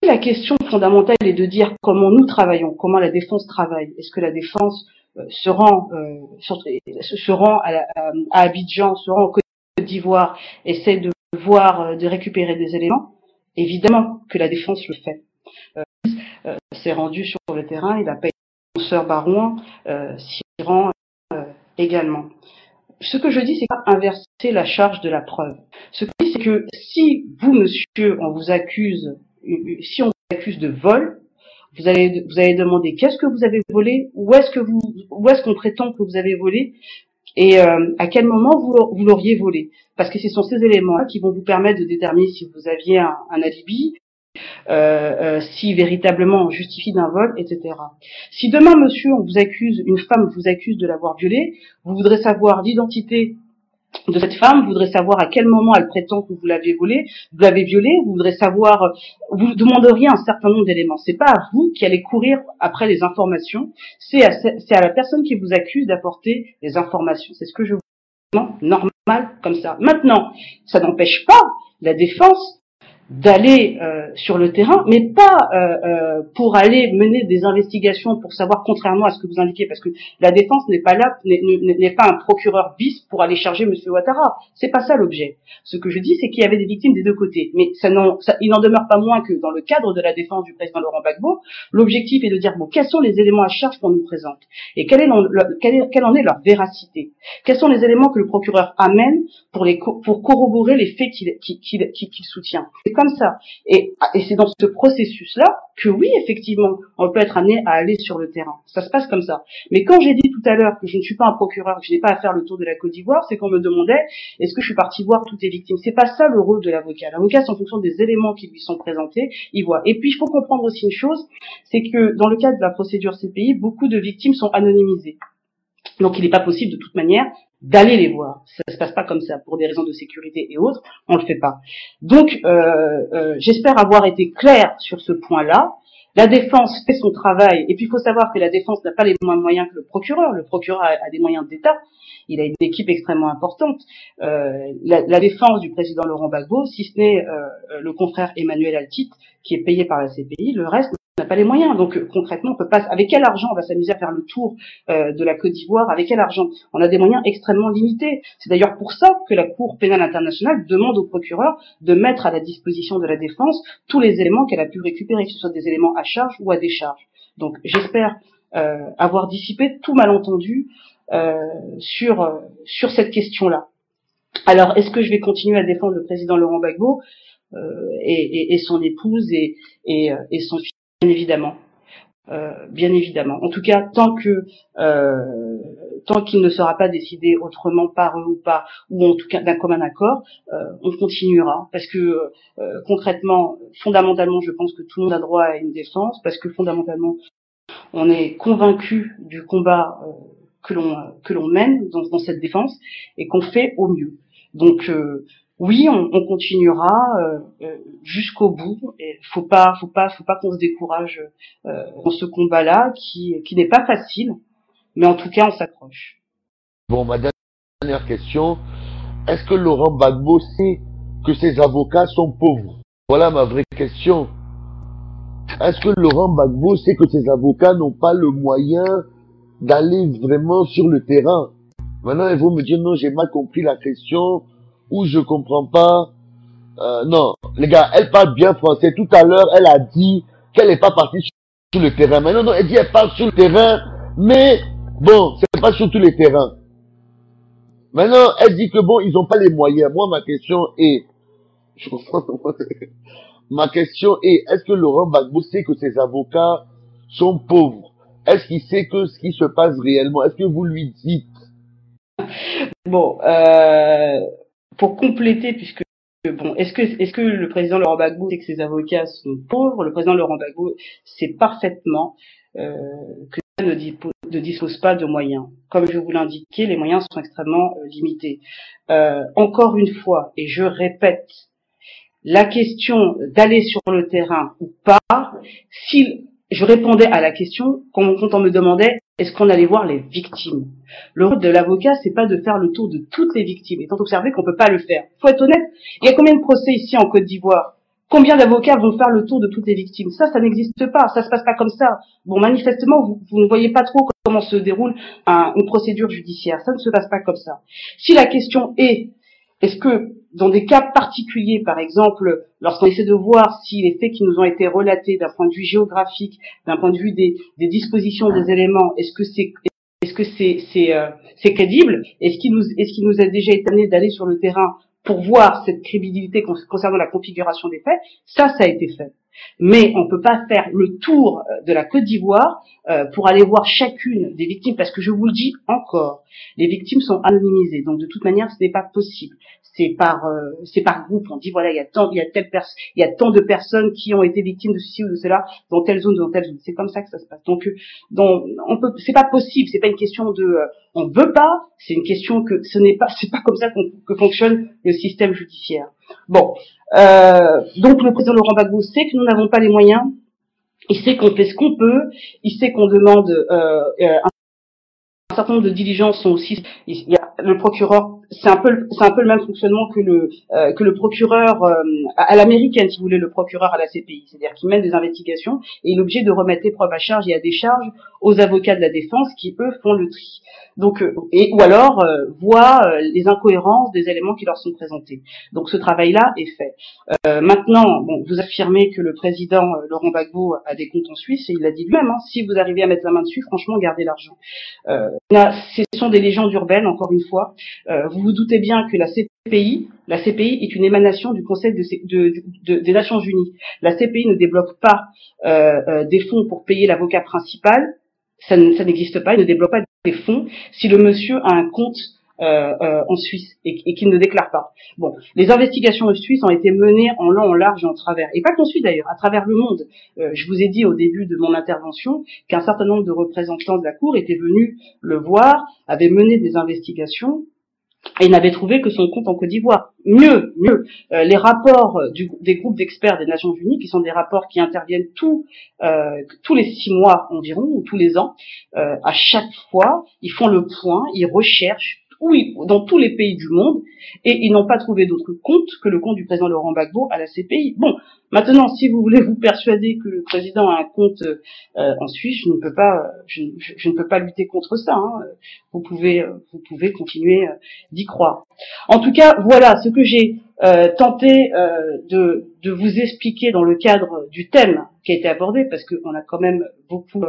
La question fondamentale est de dire comment nous travaillons, comment la défense travaille. Est-ce que la défense se rend à Abidjan, se rend en Côte d'Ivoire, essaie de voir, de récupérer des éléments? Évidemment que la défense le fait. S'est rendu sur le terrain, il a payé son sœur Barouin, s'y rend également. Ce que je dis, c'est pas inverser la charge de la preuve. Ce que je dis, c'est que si vous, monsieur, on vous accuse de vol, vous allez demander qu'est-ce que vous avez volé, où est-ce qu'on prétend que vous avez volé, et à quel moment vous l'auriez volé. Parce que ce sont ces éléments-là qui vont vous permettre de déterminer si vous aviez un alibi, si véritablement on justifie d'un vol, etc. Si demain, monsieur, une femme vous accuse de l'avoir violée, vous voudrez savoir l'identité de cette femme, vous voudrez savoir à quel moment elle prétend que vous l'avez volée, vous l'avez violée, vous voudrez savoir, vous demanderiez un certain nombre d'éléments. C'est pas à vous qui allez courir après les informations, c'est à la personne qui vous accuse d'apporter les informations. C'est ce que je vous dis, normal comme ça. Maintenant, ça n'empêche pas la défense d'aller sur le terrain, mais pas pour aller mener des investigations pour savoir, contrairement à ce que vous indiquez, parce que la défense n'est pas là, n'est pas un procureur bis pour aller charger Monsieur Ouattara. C'est pas ça l'objet. Ce que je dis, c'est qu'il y avait des victimes des deux côtés, mais il n'en demeure pas moins que dans le cadre de la défense du président Laurent Gbagbo, l'objectif est de dire bon, quels sont les éléments à charge qu'on nous présente et quelle en est leur véracité. Quels sont les éléments que le procureur amène pour corroborer les faits qu'il soutient. C'est comme ça. Et c'est dans ce processus-là que oui, effectivement, on peut être amené à aller sur le terrain. Ça se passe comme ça. Mais quand j'ai dit tout à l'heure que je ne suis pas un procureur, que je n'ai pas à faire le tour de la Côte d'Ivoire, c'est qu'on me demandait est-ce que je suis parti voir toutes les victimes. C'est pas ça le rôle de l'avocat. L'avocat, c'est en fonction des éléments qui lui sont présentés, il voit. Et puis, il faut comprendre aussi une chose, c'est que dans le cadre de la procédure CPI, beaucoup de victimes sont anonymisées. Donc, il n'est pas possible de toute manière d'aller les voir. Ça se passe pas comme ça. Pour des raisons de sécurité et autres, on le fait pas. Donc, j'espère avoir été clair sur ce point-là. La défense fait son travail. Et puis, il faut savoir que la défense n'a pas les mêmes moyens que le procureur. Le procureur a des moyens d'État. Il a une équipe extrêmement importante. La défense du président Laurent Gbagbo, si ce n'est le confrère Emmanuel Altit, qui est payé par la CPI, le reste n'a pas les moyens. Donc concrètement, on peut pas. Avec quel argent on va s'amuser à faire le tour de la Côte d'Ivoire? Avec quel argent? On a des moyens extrêmement limités. C'est d'ailleurs pour ça que la Cour pénale internationale demande au procureur de mettre à la disposition de la défense tous les éléments qu'elle a pu récupérer, que ce soit des éléments à charge ou à décharge. Donc j'espère avoir dissipé tout malentendu sur cette question-là. Alors, est-ce que je vais continuer à défendre le président Laurent Gbagbo et son épouse et son fils? Bien évidemment. bien évidemment. En tout cas, tant qu'il ne sera pas décidé autrement par eux ou pas, ou en tout cas d'un commun accord, on continuera. Parce que concrètement, fondamentalement, je pense que tout le monde a droit à une défense, parce que fondamentalement, on est convaincu du combat que l'on mène dans cette défense et qu'on fait au mieux. Donc oui, on continuera jusqu'au bout. Et faut pas qu'on se décourage dans ce combat-là qui n'est pas facile, mais en tout cas on s'accroche. Bon, ma dernière question. Est-ce que Laurent Gbagbo sait que ses avocats sont pauvres? Voilà ma vraie question. Est-ce que Laurent Gbagbo sait que ses avocats n'ont pas le moyen d'aller vraiment sur le terrain? Maintenant, ils vont me dire non, j'ai mal compris la question, ou je comprends pas. Non, les gars, elle parle bien français. Tout à l'heure, elle a dit qu'elle n'est pas partie sur le terrain. Maintenant, non, elle dit qu'elle part sur le terrain, mais bon, c'est pas sur tous les terrains. Maintenant, elle dit que bon, ils n'ont pas les moyens. Moi, ma question est, je comprends. Ma question est, est-ce que Laurent Gbagbo sait que ses avocats sont pauvres? Est-ce qu'il sait que ce qui se passe réellement? Est-ce que vous lui dites? Bon, pour compléter, puisque bon, est-ce que le président Laurent Gbagbo sait que ses avocats sont pauvres? Le président Laurent Gbagbo sait parfaitement que ça ne dispose pas de moyens. Comme je vous l'indiquais, les moyens sont extrêmement limités. Encore une fois, et je répète, la question d'aller sur le terrain ou pas, si je répondais à la question quand on me demandait est-ce qu'on allait voir les victimes. Le rôle de l'avocat, c'est pas de faire le tour de toutes les victimes, étant observé qu'on peut pas le faire. Faut être honnête, il y a combien de procès ici en Côte d'Ivoire? Combien d'avocats vont faire le tour de toutes les victimes? Ça n'existe pas, ça se passe pas comme ça. Bon, manifestement, vous ne voyez pas trop comment se déroule une procédure judiciaire. Ça ne se passe pas comme ça. Si la question est-ce que, dans des cas particuliers, par exemple, lorsqu'on essaie de voir si les faits qui nous ont été relatés d'un point de vue géographique, d'un point de vue des dispositions des éléments, est-ce que c'est crédible? Est-ce qu'il nous a déjà été amené d'aller sur le terrain pour voir cette crédibilité concernant la configuration des faits? Ça a été fait. Mais on peut pas faire le tour de la Côte d'Ivoire pour aller voir chacune des victimes, parce que je vous le dis encore, les victimes sont anonymisées, donc de toute manière ce n'est pas possible. C'est par groupe. On dit voilà, il y a tant de personnes qui ont été victimes de ceci ou de cela dans telle zone, dans telle zone. C'est comme ça que ça se passe. Donc c'est pas possible. C'est pas une question de on veut pas. C'est une question que c'est pas comme ça que fonctionne le système judiciaire. Bon, donc le président Laurent Gbagbo sait que nous n'avons pas les moyens. Il sait qu'on fait ce qu'on peut. Il sait qu'on demande un certain nombre de diligences sont aussi. Il y a le procureur. C'est un peu le même fonctionnement que le procureur à l'américaine, si vous voulez, le procureur à la CPI, c'est-à-dire qu'il mène des investigations et il est obligé de remettre les preuves à charge et à décharge aux avocats de la défense qui eux font le tri. Donc ou alors voient les incohérences des éléments qui leur sont présentés. Donc ce travail-là est fait. Maintenant, bon, vous affirmez que le président Laurent Gbagbo a des comptes en Suisse et il l'a dit lui-même. Hein, si vous arrivez à mettre la main dessus, franchement, gardez l'argent. Ce sont des légendes urbaines, encore une fois. Vous vous doutez bien que la CPI est une émanation du Conseil des Nations Unies. La CPI ne débloque pas des fonds pour payer l'avocat principal. Ça n'existe pas. Il ne débloque pas des fonds si le monsieur a un compte en Suisse et qu'il ne déclare pas. Bon, les investigations en Suisse ont été menées en long, en large et en travers. Et pas qu'en Suisse d'ailleurs, à travers le monde. Je vous ai dit au début de mon intervention qu'un certain nombre de représentants de la Cour étaient venus le voir, avaient mené des investigations et n'avaient trouvé que son compte en Côte d'Ivoire. Mieux, les rapports des groupes d'experts des Nations Unies, qui sont des rapports qui interviennent tous les 6 mois environ, ou tous les ans, à chaque fois, ils font le point, ils recherchent dans tous les pays du monde, et ils n'ont pas trouvé d'autre compte que le compte du président Laurent Gbagbo à la CPI. Bon, maintenant, si vous voulez vous persuader que le président a un compte en Suisse, je ne peux pas lutter contre ça. Hein. Vous pouvez continuer d'y croire. En tout cas, voilà ce que j'ai tenté de vous expliquer dans le cadre du thème qui a été abordé, parce qu'on a quand même beaucoup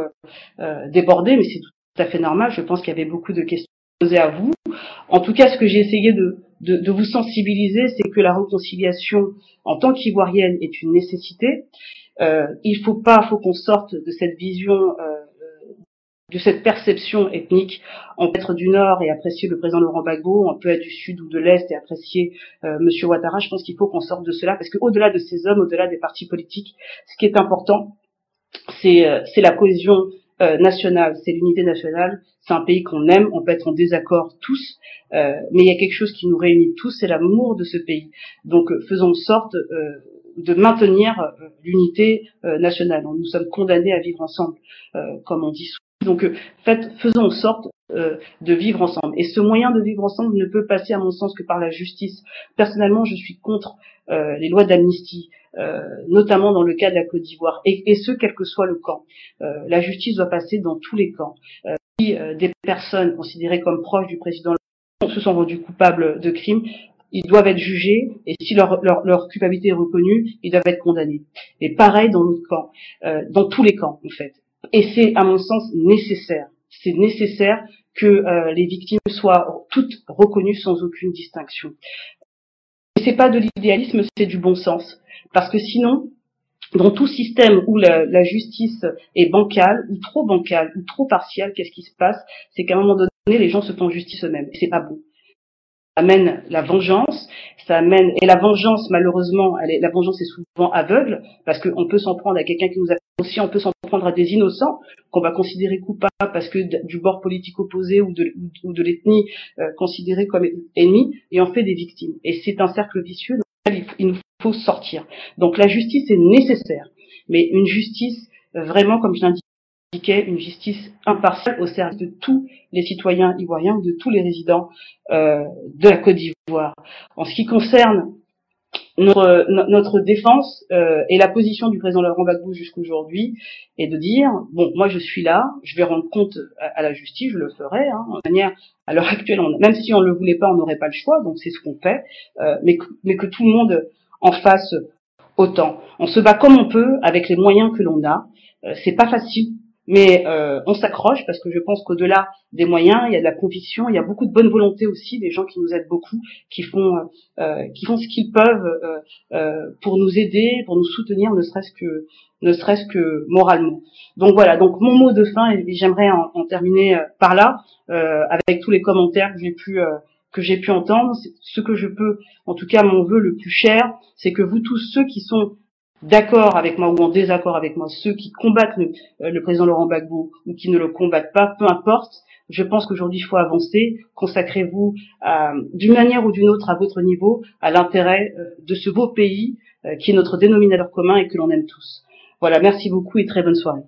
débordé, mais c'est tout à fait normal. Je pense qu'il y avait beaucoup de questions posées à vous. En tout cas, ce que j'ai essayé de vous sensibiliser, c'est que la réconciliation en tant qu'Ivoirienne est une nécessité, Faut qu'on sorte de cette vision, de cette perception ethnique. On peut être du Nord et apprécier le président Laurent Gbagbo, on peut être du Sud ou de l'Est et apprécier Monsieur Ouattara. Je pense qu'il faut qu'on sorte de cela, parce que au-delà de ces hommes, au-delà des partis politiques, ce qui est important, c'est la cohésion nationale, c'est l'unité nationale. C'est un pays qu'on aime, on peut être en désaccord tous, mais il y a quelque chose qui nous réunit tous, c'est l'amour de ce pays. Donc faisons en sorte de maintenir l'unité nationale. Nous sommes condamnés à vivre ensemble, comme on dit souvent. Donc faisons en sorte de vivre ensemble. Et ce moyen de vivre ensemble ne peut passer, à mon sens, que par la justice. Personnellement, je suis contre les lois d'amnistie, notamment dans le cas de la Côte d'Ivoire, et ce, quel que soit le camp. La justice doit passer dans tous les camps. Si des personnes considérées comme proches du président se sont rendues coupables de crimes, ils doivent être jugés, et si leur culpabilité est reconnue, ils doivent être condamnés. Et pareil dans l'autre camp, dans tous les camps en fait. Et c'est, à mon sens, nécessaire. C'est nécessaire que les victimes soient toutes reconnues sans aucune distinction. Et c'est pas de l'idéalisme, c'est du bon sens. Parce que sinon, dans tout système où la justice est bancale, ou trop partiale, qu'est-ce qui se passe? C'est qu'à un moment donné, les gens se font justice eux-mêmes. Et c'est pas bon. Ça amène la vengeance, et la vengeance, malheureusement, la vengeance est souvent aveugle, parce qu'on peut s'en prendre à quelqu'un qui nous a fait aussi, on peut s'en prendre à des innocents qu'on va considérer coupables parce que du bord politique opposé ou de l'ethnie considérée comme ennemie, et on fait des victimes. Et c'est un cercle vicieux dans lequel il nous faut sortir. Donc la justice est nécessaire, mais une justice vraiment, comme je l'indiquais, une justice impartiale au service de tous les citoyens ivoiriens ou de tous les résidents de la Côte d'Ivoire. En ce qui concerne notre défense et la position du président Laurent Gbagbo jusqu'aujourd'hui, est de dire, bon, moi je suis là, je vais rendre compte à la justice, je le ferai, de manière, à l'heure actuelle, même si on ne le voulait pas, on n'aurait pas le choix, donc c'est ce qu'on fait, mais que tout le monde en fasse autant. On se bat comme on peut, avec les moyens que l'on a, c'est pas facile, mais on s'accroche, parce que je pense qu'au-delà des moyens, il y a de la conviction, il y a beaucoup de bonne volonté aussi, des gens qui nous aident beaucoup, qui font ce qu'ils peuvent pour nous aider, pour nous soutenir, ne serait-ce que moralement. Donc voilà, donc mon mot de fin, et j'aimerais en terminer par là, avec tous les commentaires que j'ai pu entendre. Ce que je peux, en tout cas mon vœu le plus cher, c'est que vous tous, ceux qui sont d'accord avec moi ou en désaccord avec moi, ceux qui combattent le président Laurent Gbagbo ou qui ne le combattent pas, peu importe, je pense qu'aujourd'hui il faut avancer, consacrez-vous d'une manière ou d'une autre à votre niveau à l'intérêt de ce beau pays qui est notre dénominateur commun et que l'on aime tous. Voilà, merci beaucoup et très bonne soirée.